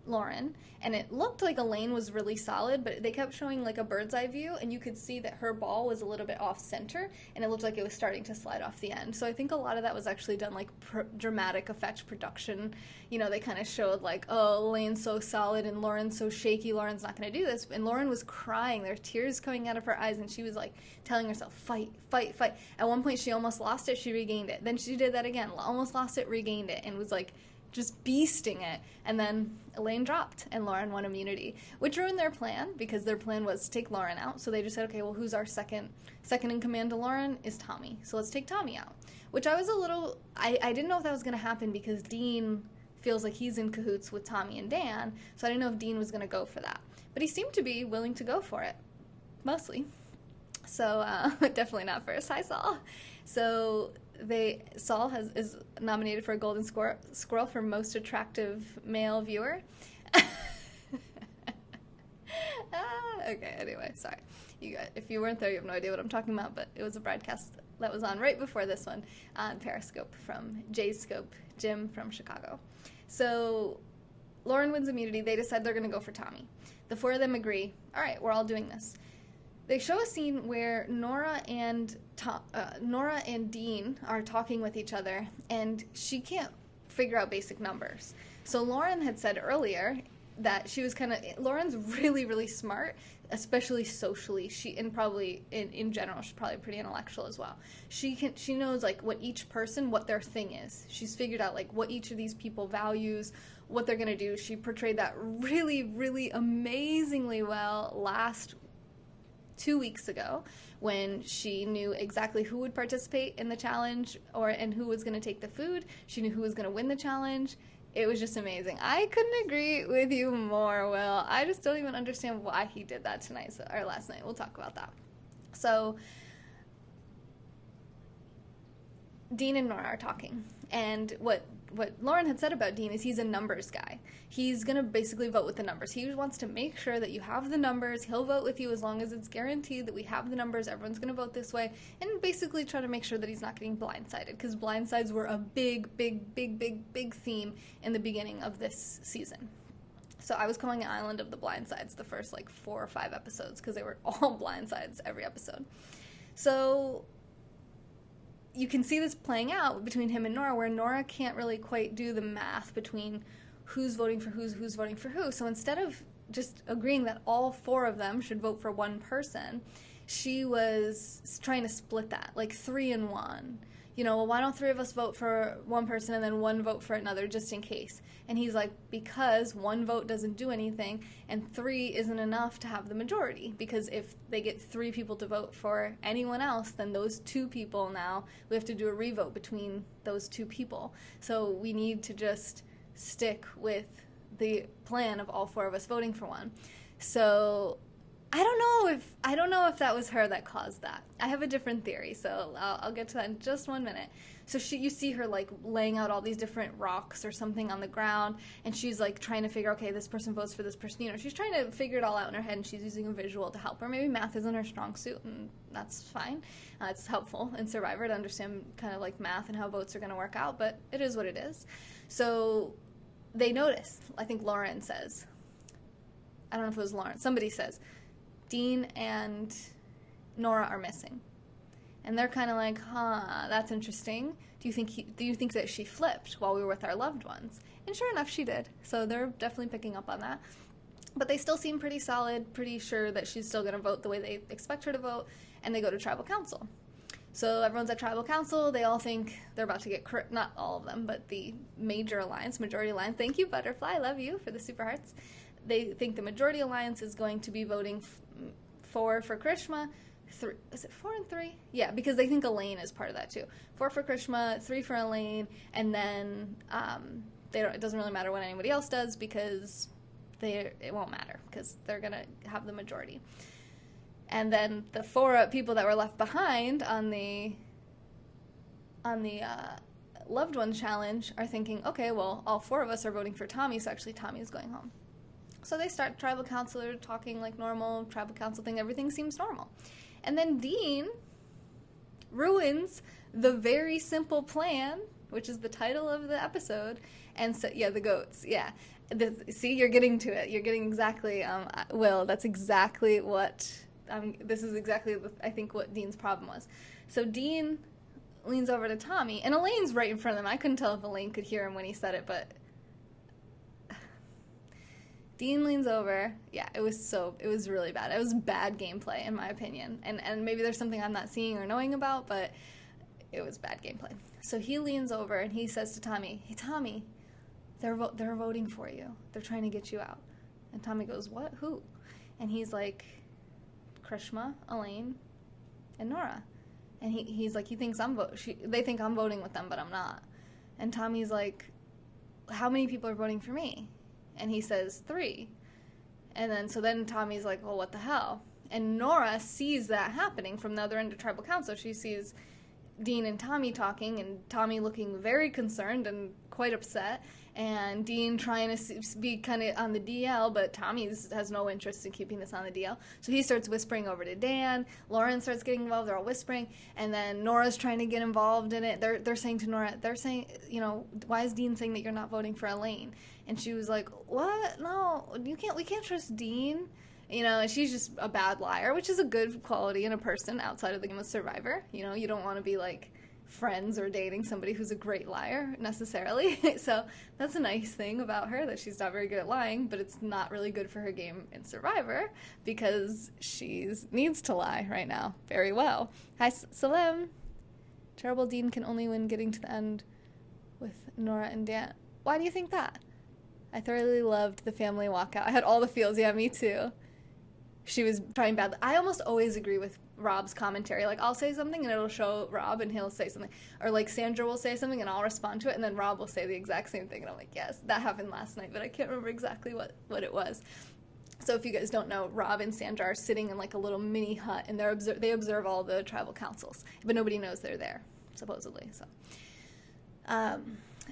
Lauren, and it looked like Elaine was really solid, but they kept showing like a bird's eye view, and you could see that her ball was a little bit off center, and it looked like it was starting to slide off the end. So I think a lot of that was actually done like dramatic effect production. You know, they kind of showed like, oh, Elaine's so solid and Lauren's so shaky, Lauren's not going to do this. And Lauren was crying. There were tears coming out of her eyes, and she was like telling herself, fight, fight, fight. At one point she almost lost it, she regained it. Then she did that again, almost lost it, regained it, and was like just beasting it. And then Elaine dropped and Lauren won immunity, which ruined their plan, because their plan was to take Lauren out. So they just said, okay, well, who's our second in command to Lauren is Tommy. So let's take Tommy out, which I was a little, I didn't know if that was going to happen, because Dean feels like he's in cahoots with Tommy and Dan. So I didn't know if Dean was going to go for that, but he seemed to be willing to go for it, mostly. So definitely not first. Hi, Saul. So Saul is nominated for a Golden Squirrel for most attractive male viewer. Okay, anyway, sorry. You guys, if you weren't there, you have no idea what I'm talking about, but it was a broadcast that was on right before this one on Periscope from Jay's Scope, Jim from Chicago. So Lauren wins immunity. They decide they're going to go for Tommy. The 4 of them agree, all right, we're all doing this. They show a scene where Nora and Dean are talking with each other, and she can't figure out basic numbers. So Lauren had said earlier that she was Lauren's really, really smart, especially socially. And probably in general, she's probably pretty intellectual as well. She knows like what each person, what their thing is. She's figured out like what each of these people values, what they're gonna do. She portrayed that really, really amazingly well last 2 weeks ago, when she knew exactly who would participate in the challenge and who was going to take the food. She knew who was going to win the challenge. It was just amazing. I couldn't agree with you more, Will. I just don't even understand why he did that last night. We'll talk about that. So Dean and Nora are talking, and what Lauren had said about Dean is he's a numbers guy. He's going to basically vote with the numbers. He wants to make sure that you have the numbers. He'll vote with you as long as it's guaranteed that we have the numbers. Everyone's going to vote this way, and basically try to make sure that he's not getting blindsided, because blindsides were a big theme in the beginning of this season. So I was calling it Island of the Blindsides the first 4 or 5 episodes, because they were all blindsides every episode. So you can see this playing out between him and Nora, where Nora can't really quite do the math between who's voting for who's voting for who. So instead of just agreeing that all 4 of them should vote for one person, she was trying to split that, 3 and 1. well, why don't 3 of us vote for one person and then 1 vote for another just in case? And he's like, because 1 vote doesn't do anything and 3 isn't enough to have the majority, because if they get 3 people to vote for anyone else, then those 2 people now, we have to do a revote between those 2 people. So we need to just stick with the plan of all 4 of us voting for one. So I don't know if that was her that caused that. I have a different theory, so I'll get to that in just 1 minute. So you see her like laying out all these different rocks or something on the ground, and she's like trying to figure, okay, this person votes for this person. She's trying to figure it all out in her head, and she's using a visual to help her. Maybe math isn't her strong suit, and that's fine. It's helpful in Survivor to understand kind of like math and how votes are going to work out, but it is what it is. So they notice. I think Lauren says. I don't know if it was Lauren. Somebody says, Dean and Nora are missing. And they're kind of like, that's interesting. Do you think that she flipped while we were with our loved ones? And sure enough, she did. So they're definitely picking up on that. But they still seem pretty solid, pretty sure that she's still going to vote the way they expect her to vote, and they go to tribal council. So everyone's at tribal council. They all think they're about to get, not all of them, but the majority alliance. Thank you, Butterfly. I love you for the super hearts. They think the majority alliance is going to be voting 4 for Krishma. Is it 4 and 3? Yeah, because they think Elaine is part of that too. 4 for Krishma, 3 for Elaine, and then it doesn't really matter what anybody else does because it won't matter because they're gonna have the majority. And then the 4 people that were left behind on the loved one challenge are thinking, okay, well, all 4 of us are voting for Tommy, so actually Tommy is going home. So they start tribal council, they're talking like normal, tribal council thing, everything seems normal. And then Dean ruins the very simple plan, which is the title of the episode, and so, yeah, the goats, yeah. See, you're getting to it. You're getting exactly, Will, that's exactly what, this is exactly, I think, what Dean's problem was. So Dean leans over to Tommy, and Elaine's right in front of them. I couldn't tell if Elaine could hear him when he said it, but Dean leans over. Yeah, it was really bad. It was bad gameplay, in my opinion. And maybe there's something I'm not seeing or knowing about, but it was bad gameplay. So he leans over and he says to Tommy, hey, Tommy, they're voting for you. They're trying to get you out. And Tommy goes, what? Who? And he's like, Krishma, Elaine, and Nora. And he's like, they think I'm voting with them, but I'm not. And Tommy's like, how many people are voting for me? And he says 3. And then Tommy's like, well, what the hell? And Nora sees that happening from the other end of tribal council. She sees Dean and Tommy talking, and Tommy looking very concerned and quite upset, and Dean trying to be kind of on the DL, but Tommy has no interest in keeping this on the DL. So he starts whispering over to Dan. Lauren starts getting involved. They're all whispering, and then Nora's trying to get involved in it. They're saying to Nora, why is Dean saying that you're not voting for Elaine? And she was like, what? No, we can't trust Dean. And she's just a bad liar, which is a good quality in a person outside of the game of Survivor. You don't want to be like friends or dating somebody who's a great liar necessarily. So that's a nice thing about her, that she's not very good at lying, but it's not really good for her game in Survivor because she needs to lie right now very well. Hi, Salem. Terrible Dean can only win getting to the end with Nora and Dan. Why do you think that? I thoroughly loved the family walkout. I had all the feels. Yeah, me too. She was trying badly. I almost always agree with Rob's commentary. Like, I'll say something and it'll show Rob and he'll say something. Or like Sandra will say something and I'll respond to it and then Rob will say the exact same thing. And I'm like, yes, that happened last night, but I can't remember exactly what it was. So if you guys don't know, Rob and Sandra are sitting in like a little mini hut and they observe all the tribal councils, but nobody knows they're there, supposedly. So,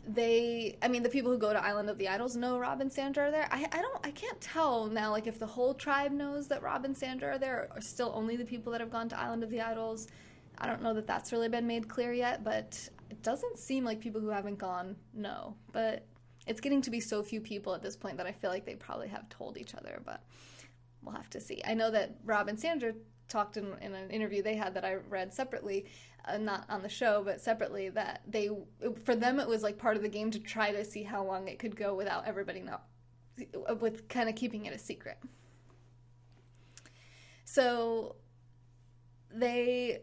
the people who go to Island of the Idols know Rob and Sandra are there. I can't tell now, like, if the whole tribe knows that Rob and Sandra are there, or still only the people that have gone to Island of the Idols. I don't know that that's really been made clear yet, but it doesn't seem like people who haven't gone know. But it's getting to be so few people at this point that I feel like they probably have told each other, but we'll have to see. I know that Rob and Sandra talked in an interview they had that I read separately, not on the show, but separately, that for them it was like part of the game to try to see how long it could go without everybody with kind of keeping it a secret. So they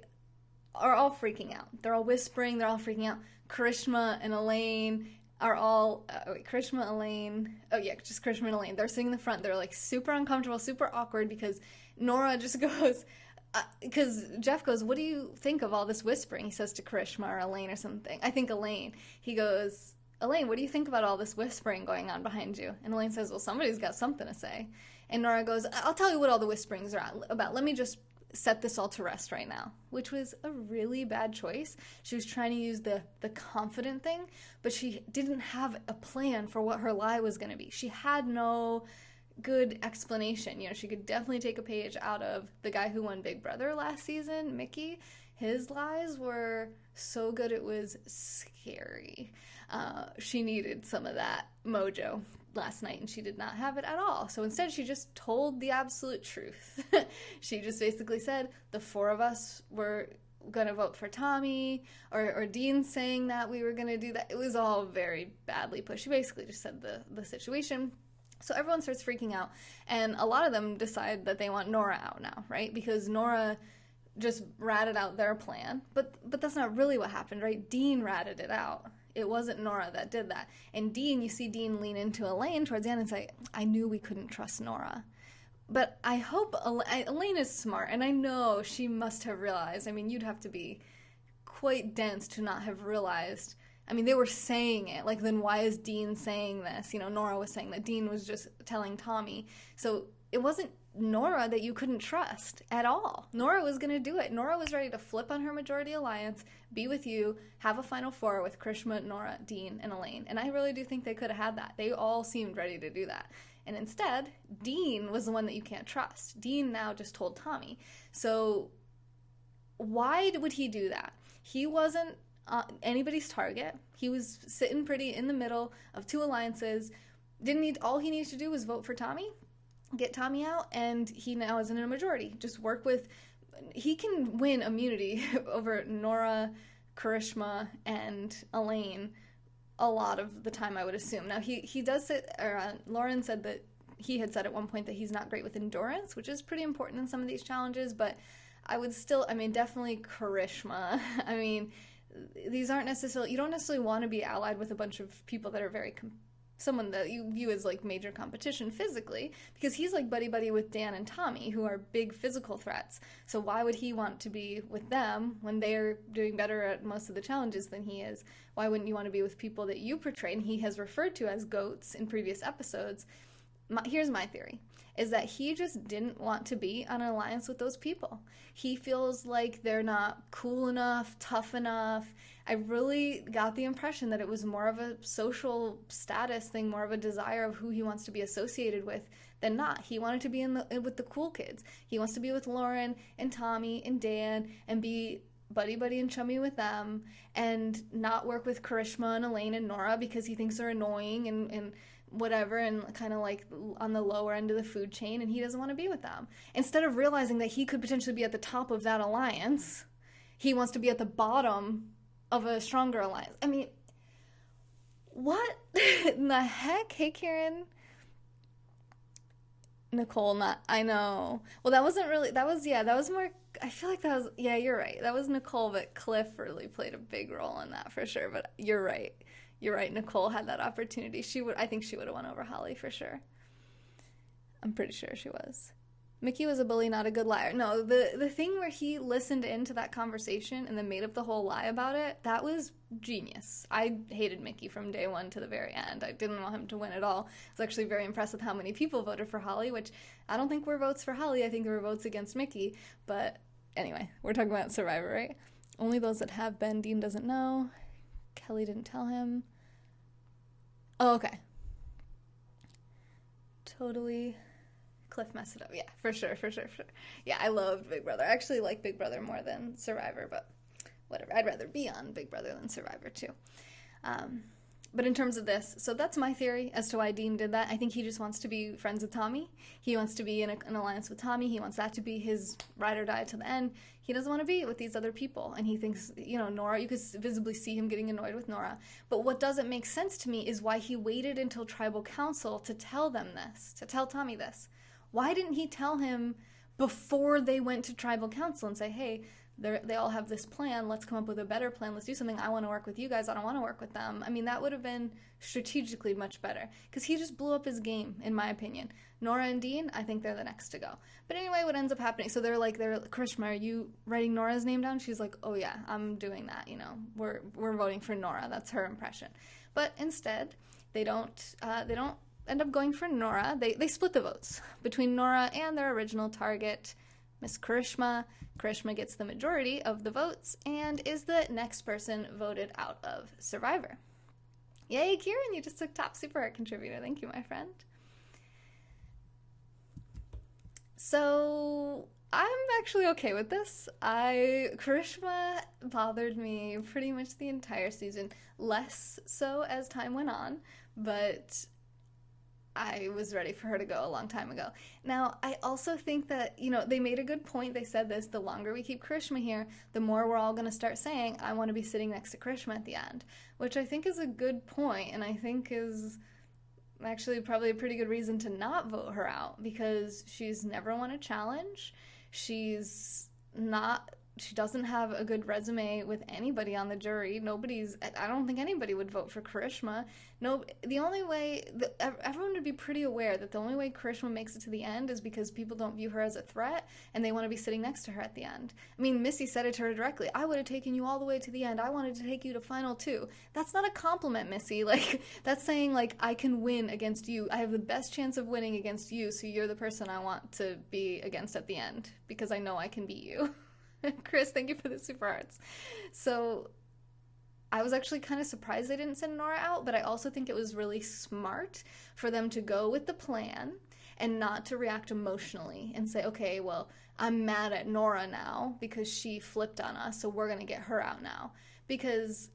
are all freaking out. They're all whispering. They're all freaking out. Karishma and Elaine are all Karishma, Elaine. Oh yeah, just Karishma and Elaine. They're sitting in the front. They're like super uncomfortable, super awkward because Nora just goes. Because Jeff goes, what do you think of all this whispering? He says to Karishma or Elaine or something. I think Elaine. He goes, Elaine, what do you think about all this whispering going on behind you? And Elaine says, well, somebody's got something to say. And Nora goes, I'll tell you what all the whisperings are about. Let me just set this all to rest right now, which was a really bad choice. She was trying to use the confident thing, but she didn't have a plan for what her lie was going to be. She had no good explanation. You know, she could definitely take a page out of the guy who won Big Brother last season, Mickey. His lies were so good it was scary. She needed some of that mojo last night, and she did not have it at all. So instead, she just told the absolute truth. She just basically said, the four of us were going to vote for Tommy, or Dean saying that we were going to do that. It was all very badly put. She basically just said the situation. So everyone starts freaking out, and a lot of them decide that they want Nora out now, right? Because Nora just ratted out their plan, but that's not really what happened, right? Dean ratted it out. It wasn't Nora that did that. And Dean, you see Dean lean into Elaine towards the end and say, I knew we couldn't trust Nora. But I hope Elaine is smart, and I know she must have realized. I mean, you'd have to be quite dense to not have realized. I mean, they were saying it. Like, then why is Dean saying this? You know, Nora was saying that. Dean was just telling Tommy. So it wasn't Nora that you couldn't trust at all. Nora was going to do it. Nora was ready to flip on her majority alliance, be with you, have a final four with Karishma, Nora, Dean, and Elaine. And I really do think they could have had that. They all seemed ready to do that. And instead, Dean was the one that you can't trust. Dean now just told Tommy. So why would he do that? He wasn't anybody's target. He was sitting pretty in the middle of two alliances. All he needed to do was vote for Tommy, get Tommy out, and he now is in a majority. Just work with, he can win immunity over Nora, Karishma, and Elaine a lot of the time, I would assume. Now, he does say, Lauren said that he had said at one point that he's not great with endurance, which is pretty important in some of these challenges, but I would still, definitely Karishma. These aren't necessarily, you don't necessarily want to be allied with a bunch of people that are very, someone that you view as like major competition physically, because he's like buddy-buddy with Dan and Tommy, who are big physical threats. So why would he want to be with them when they're doing better at most of the challenges than he is? Why wouldn't you want to be with people that you portray and he has referred to as goats in previous episodes? Here's my theory, is that he just didn't want to be on an alliance with those people. He feels like they're not cool enough, tough enough. I really got the impression that it was more of a social status thing, more of a desire of who he wants to be associated with than not. He wanted to be with the cool kids. He wants to be with Lauren and Tommy and Dan and be buddy-buddy and chummy with them and not work with Karishma and Elaine and Nora because he thinks they're annoying and whatever, and kind of like on the lower end of the food chain, and he doesn't want to be with them. Instead of realizing that he could potentially be at the top of that alliance, he wants to be at the bottom of a stronger alliance. What in the heck? Hey, Karen. Nicole, I know. Well, that was more, I feel like that was, yeah, you're right. That was Nicole, but Cliff really played a big role in that for sure, but you're right. You're right. Nicole had that opportunity. I think she would have won over Holly for sure. I'm pretty sure she was. Mickey was a bully, not a good liar. No, the thing where he listened into that conversation and then made up the whole lie about it, that was genius. I hated Mickey from day one to the very end. I didn't want him to win at all. I was actually very impressed with how many people voted for Holly, which I don't think were votes for Holly. I think there were votes against Mickey. But anyway, we're talking about Survivor, right? Only those that have been. Dean doesn't know. Kelly didn't tell him. Oh, okay. Totally. Cliff messed it up. Yeah, for sure. Yeah, I loved Big Brother. I actually like Big Brother more than Survivor, but whatever. I'd rather be on Big Brother than Survivor, too. But in terms of this, so that's my theory as to why Dean did that. I think he just wants to be friends with Tommy. He wants to be in an alliance with Tommy. He wants that to be his ride or die to the end. He doesn't want to be with these other people. And he thinks, Nora, you could visibly see him getting annoyed with Nora. But what doesn't make sense to me is why he waited until Tribal Council to tell them this, to tell Tommy this. Why didn't he tell him before they went to Tribal Council and say, hey, they all have this plan. Let's come up with a better plan. Let's do something. I want to work with you guys. I don't want to work with them. I mean, that would have been strategically much better, because he just blew up his game, in my opinion. Nora and Dean, I think they're the next to go. But anyway, what ends up happening, so they're Karishma, are you writing Nora's name down? She's like, oh yeah, I'm doing that, you know. We're voting for Nora. That's her impression. But instead, they don't end up going for Nora. They split the votes between Nora and their original target, Miss Karishma. Karishma gets the majority of the votes and is the next person voted out of Survivor. Yay, Kieran, you just took top Super Art contributor. Thank you, my friend. So I'm actually okay with this. Karishma bothered me pretty much the entire season, less so as time went on, but I was ready for her to go a long time ago. Now, I also think that, you know, they made a good point. They said this, the longer we keep Karishma here, the more we're all going to start saying, I want to be sitting next to Karishma at the end, which I think is a good point, and I think is actually probably a pretty good reason to not vote her out, because she's never won a challenge. She doesn't have a good resume with anybody on the jury. I don't think anybody would vote for Karishma. No, the only way, everyone would be pretty aware that the only way Karishma makes it to the end is because people don't view her as a threat and they want to be sitting next to her at the end. I mean, Missy said it to her directly. I would have taken you all the way to the end. I wanted to take you to final 2. That's not a compliment, Missy. Like, that's saying, like, I can win against you. I have the best chance of winning against you, so you're the person I want to be against at the end, because I know I can beat you. Chris, thank you for the super arts. So I was actually kind of surprised they didn't send Nora out, but I also think it was really smart for them to go with the plan and not to react emotionally and say, okay, well, I'm mad at Nora now because she flipped on us, so we're going to get her out now. Because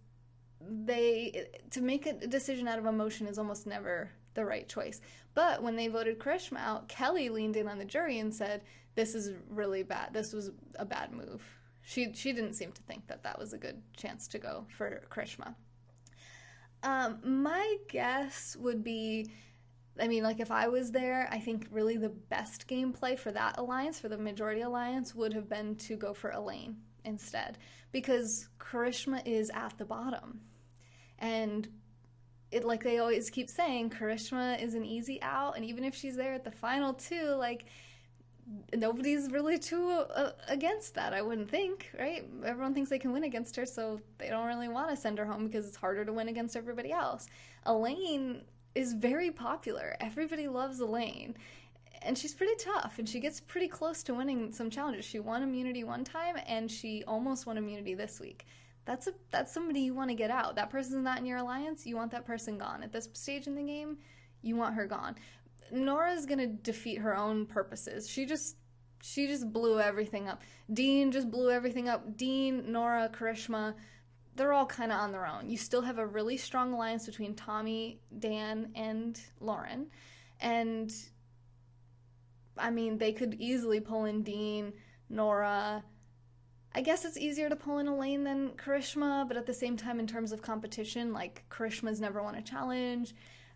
to make a decision out of emotion is almost never the right choice. But when they voted Karishma out, Kelly leaned in on the jury and said, this is really bad. This was a bad move. She didn't seem to think that was a good chance to go for Karishma. My guess would be, I mean, like, if I was there, I think really the best gameplay for that alliance, for the majority alliance, would have been to go for Elaine instead. Because Karishma is at the bottom. And like they always keep saying, Karishma is an easy out, and even if she's there at the final 2, like, nobody's really too against that, I wouldn't think, right? Everyone thinks they can win against her, so they don't really want to send her home because it's harder to win against everybody else. Elaine is very popular. Everybody loves Elaine. And she's pretty tough, and she gets pretty close to winning some challenges. She won immunity one time, and she almost won immunity this week. That's somebody you want to get out. That person's not in your alliance, you want that person gone. At this stage in the game, you want her gone. Nora's gonna defeat her own purposes. She just blew everything up. Dean just blew everything up. Dean, Nora, Karishma, they're all kind of on their own. You still have a really strong alliance between Tommy, Dan, and Lauren. And, I mean, they could easily pull in Dean, Nora. I guess it's easier to pull in Elaine than Karishma, but at the same time, in terms of competition, like, Karishma's never won a challenge.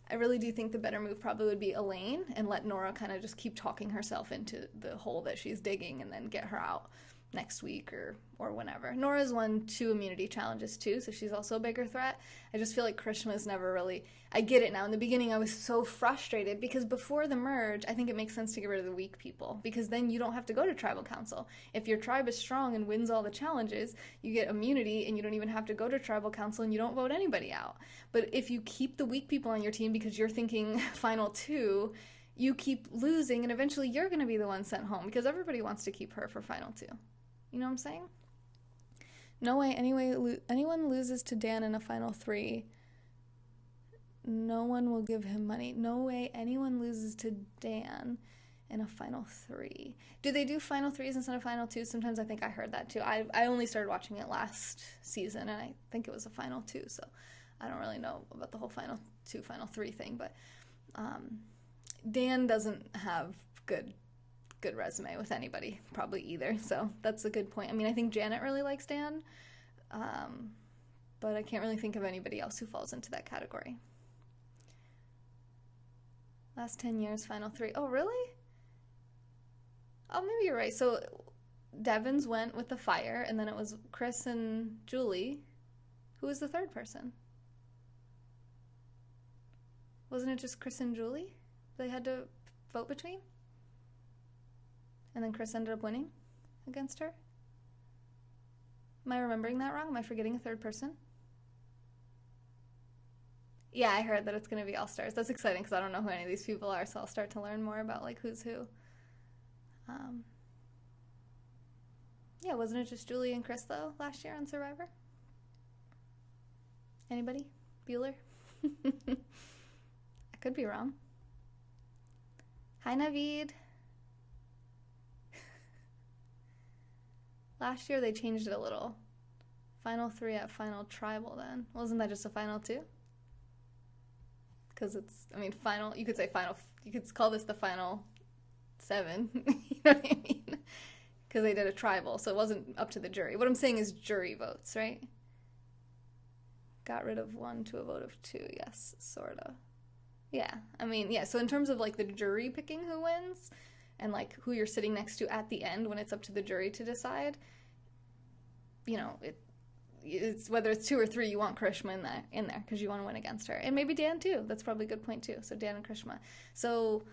I really do think the better move probably would be Elaine and let Nora kind of just keep talking herself into the hole that she's digging and then get her out next week or whenever. Nora's won 2 immunity challenges too, so she's also a bigger threat. I just feel like Karishma's never really... I get it now. In the beginning, I was so frustrated because before the merge, I think it makes sense to get rid of the weak people because then you don't have to go to tribal council. If your tribe is strong and wins all the challenges, you get immunity and you don't even have to go to tribal council and you don't vote anybody out. But if you keep the weak people on your team because you're thinking final 2, you keep losing and eventually you're going to be the one sent home because everybody wants to keep her for final 2. You know what I'm saying? No way anyone loses to Dan in a final 3. No one will give him money. No way anyone loses to Dan in a final 3. Do they do final 3s instead of final 2s? Sometimes I think I heard that too. I only started watching it last season and I think it was a final 2, so I don't really know about the whole final 2, final 3 thing, but Dan doesn't have good resume with anybody probably either, so that's a good point. I mean, I think Janet really likes Dan, but I can't really think of anybody else who falls into that category. Last 10 years, final 3. Oh, really? Oh, maybe you're right. So Devon's went with the fire, and then it was Chris and Julie. Who was the third person? Wasn't it just Chris and Julie they had to vote between? And then Chris ended up winning against her? Am I remembering that wrong? Am I forgetting a third person? Yeah, I heard that it's going to be All-Stars. That's exciting because I don't know who any of these people are, so I'll start to learn more about, like, who's who. Yeah, wasn't it just Julie and Chris, though, last year on Survivor? Anybody? Bueller? I could be wrong. Hi, Naveed. Last year they changed it a little. Final 3 at Final Tribal then. Wasn't that just a Final 2? Because it's, I mean, final, you could say final, you could call this the Final 7. You know what I mean? Because they did a tribal, so it wasn't up to the jury. What I'm saying is jury votes, right? Got rid of 1 to a vote of 2, yes, sort of. Yeah, I mean, yeah, so in terms of, like, the jury picking who wins, and, like, who you're sitting next to at the end when it's up to the jury to decide, you know, it's whether it's 2 or 3, you want Krishma in there because you want to win against her. And maybe Dan, too. That's probably a good point, too. So Dan and Krishma. So,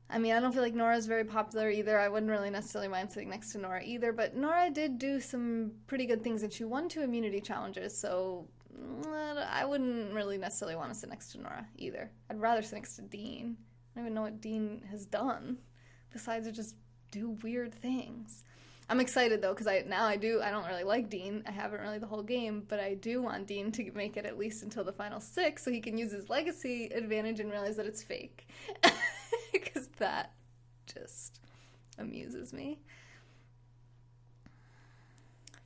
I mean, I don't feel like Nora's very popular either. I wouldn't really necessarily mind sitting next to Nora either. But Nora did do some pretty good things, and she won 2 immunity challenges. So I wouldn't really necessarily want to sit next to Nora either. I'd rather sit next to Dean. I don't even know what Dean has done besides just do weird things. I'm excited, though, because I don't really like Dean. I haven't really the whole game, but I do want Dean to make it at least until the final 6 so he can use his legacy advantage and realize that it's fake. Because that just amuses me.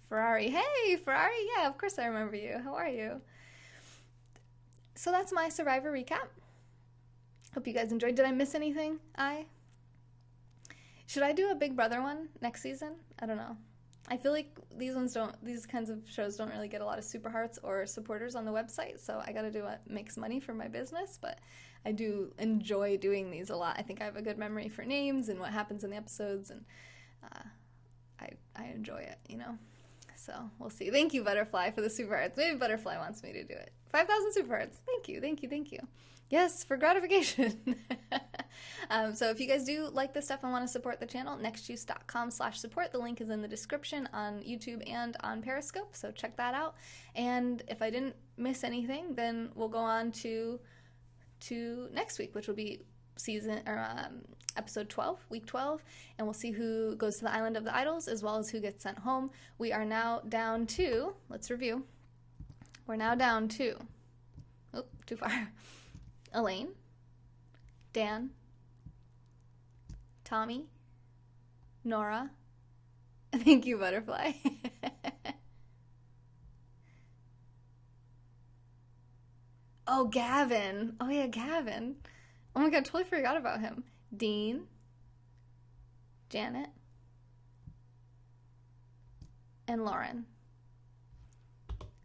Ferrari. Hey, Ferrari. Yeah, of course I remember you. How are you? So that's my Survivor recap. Hope you guys enjoyed. Did I miss anything? Should I do a Big Brother one next season? I don't know. I feel like these kinds of shows don't really get a lot of super hearts or supporters on the website, so I gotta do what makes money for my business, but I do enjoy doing these a lot. I think I have a good memory for names and what happens in the episodes, and I enjoy it, you know? So we'll see. Thank you, Butterfly, for the super hearts. Maybe Butterfly wants me to do it. 5,000 super hearts. Thank you, thank you, thank you. Yes, for gratification. So if you guys do like this stuff and want to support the channel, nextjuice.com/support. The link is in the description on YouTube and on Periscope, so check that out. And if I didn't miss anything, then we'll go on to next week, which will be episode 12, week 12, and we'll see who goes to the Island of the Idols as well as who gets sent home. We are now down to, let's review. We're now down to, oh, too far. Elaine, Dan, Tommy, Nora, thank you, Butterfly. Oh, Gavin. Oh, yeah, Gavin. Oh my god, totally forgot about him. Dean, Janet, and Lauren.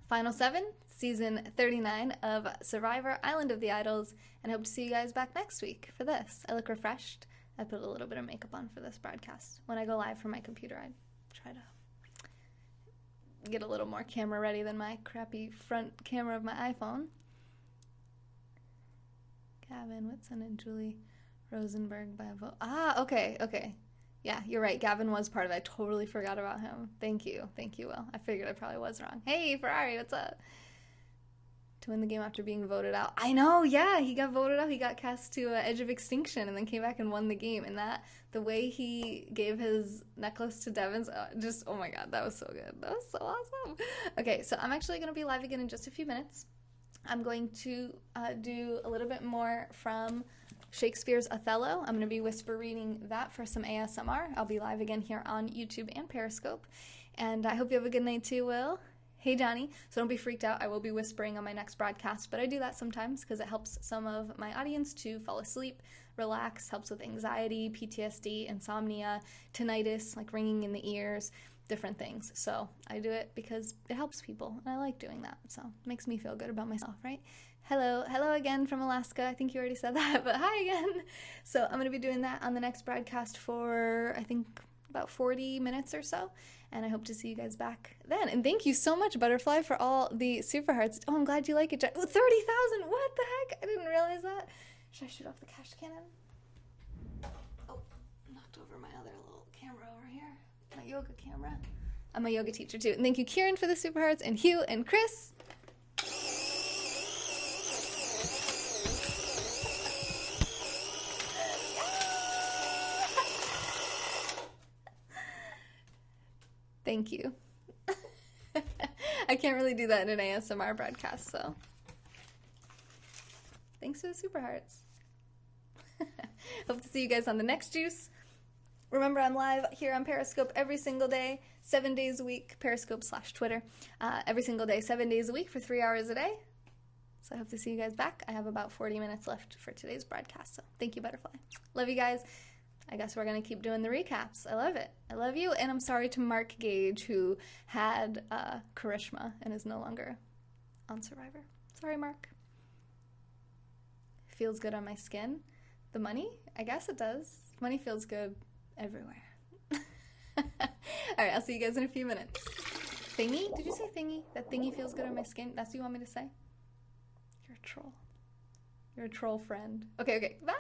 Final 7, season 39 of Survivor Island of the Idols, and I hope to see you guys back next week for this. I look refreshed. I put a little bit of makeup on for this broadcast. When I go live from my computer, I try to get a little more camera ready than my crappy front camera of my iPhone. Gavin, Whitson, and Julie Rosenberg by a vote. Ah, okay. Yeah, you're right. Gavin was part of it. I totally forgot about him. Thank you, Will. I figured I probably was wrong. Hey, Ferrari, what's up? To win the game after being voted out. I know, yeah, he got voted out. He got cast to Edge of Extinction and then came back and won the game. And the way he gave his necklace to Devon's, oh my god, that was so good. That was so awesome. Okay, so I'm actually going to be live again in just a few minutes. I'm going to do a little bit more from Shakespeare's Othello. I'm going to be whisper reading that for some ASMR. I'll be live again here on YouTube and Periscope. And I hope you have a good night too, Will. Hey, Johnny. So don't be freaked out. I will be whispering on my next broadcast, but I do that sometimes because it helps some of my audience to fall asleep, relax, helps with anxiety, PTSD, insomnia, tinnitus, like ringing in the ears, different things. So I do it because it helps people, and I like doing that. So it makes me feel good about myself, right? Hello again from Alaska. I think you already said that, but hi again. So I'm going to be doing that on the next broadcast for, I think, about 40 minutes or so, and I hope to see you guys back then. And thank you so much, Butterfly, for all the super hearts. Oh, I'm glad you like it. Oh, 30,000! What the heck? I didn't realize that. Should I shoot off the cash cannon? Oh, knocked over my other little camera over here. My yoga camera. I'm a yoga teacher too. And thank you, Kieran, for the super hearts, and Hugh and Chris. Thank you. I can't really do that in an ASMR broadcast, so thanks for the super hearts. Hope to see you guys on the next juice. Remember, I'm live here on Periscope every single day, 7 days a week, Periscope/Twitter, every single day, 7 days a week for 3 hours a day. So I hope to see you guys back. I have about 40 minutes left for today's broadcast, so thank you, Butterfly. Love you guys. I guess we're going to keep doing the recaps. I love it. I love you, and I'm sorry to Mark Gage, who had Karishma and is no longer on Survivor. Sorry, Mark. Feels good on my skin. The money? I guess it does. Money feels good everywhere. All right, I'll see you guys in a few minutes. Thingy? Did you say thingy? That thingy feels good on my skin? That's what you want me to say? You're a troll. You're a troll friend. Okay, bye!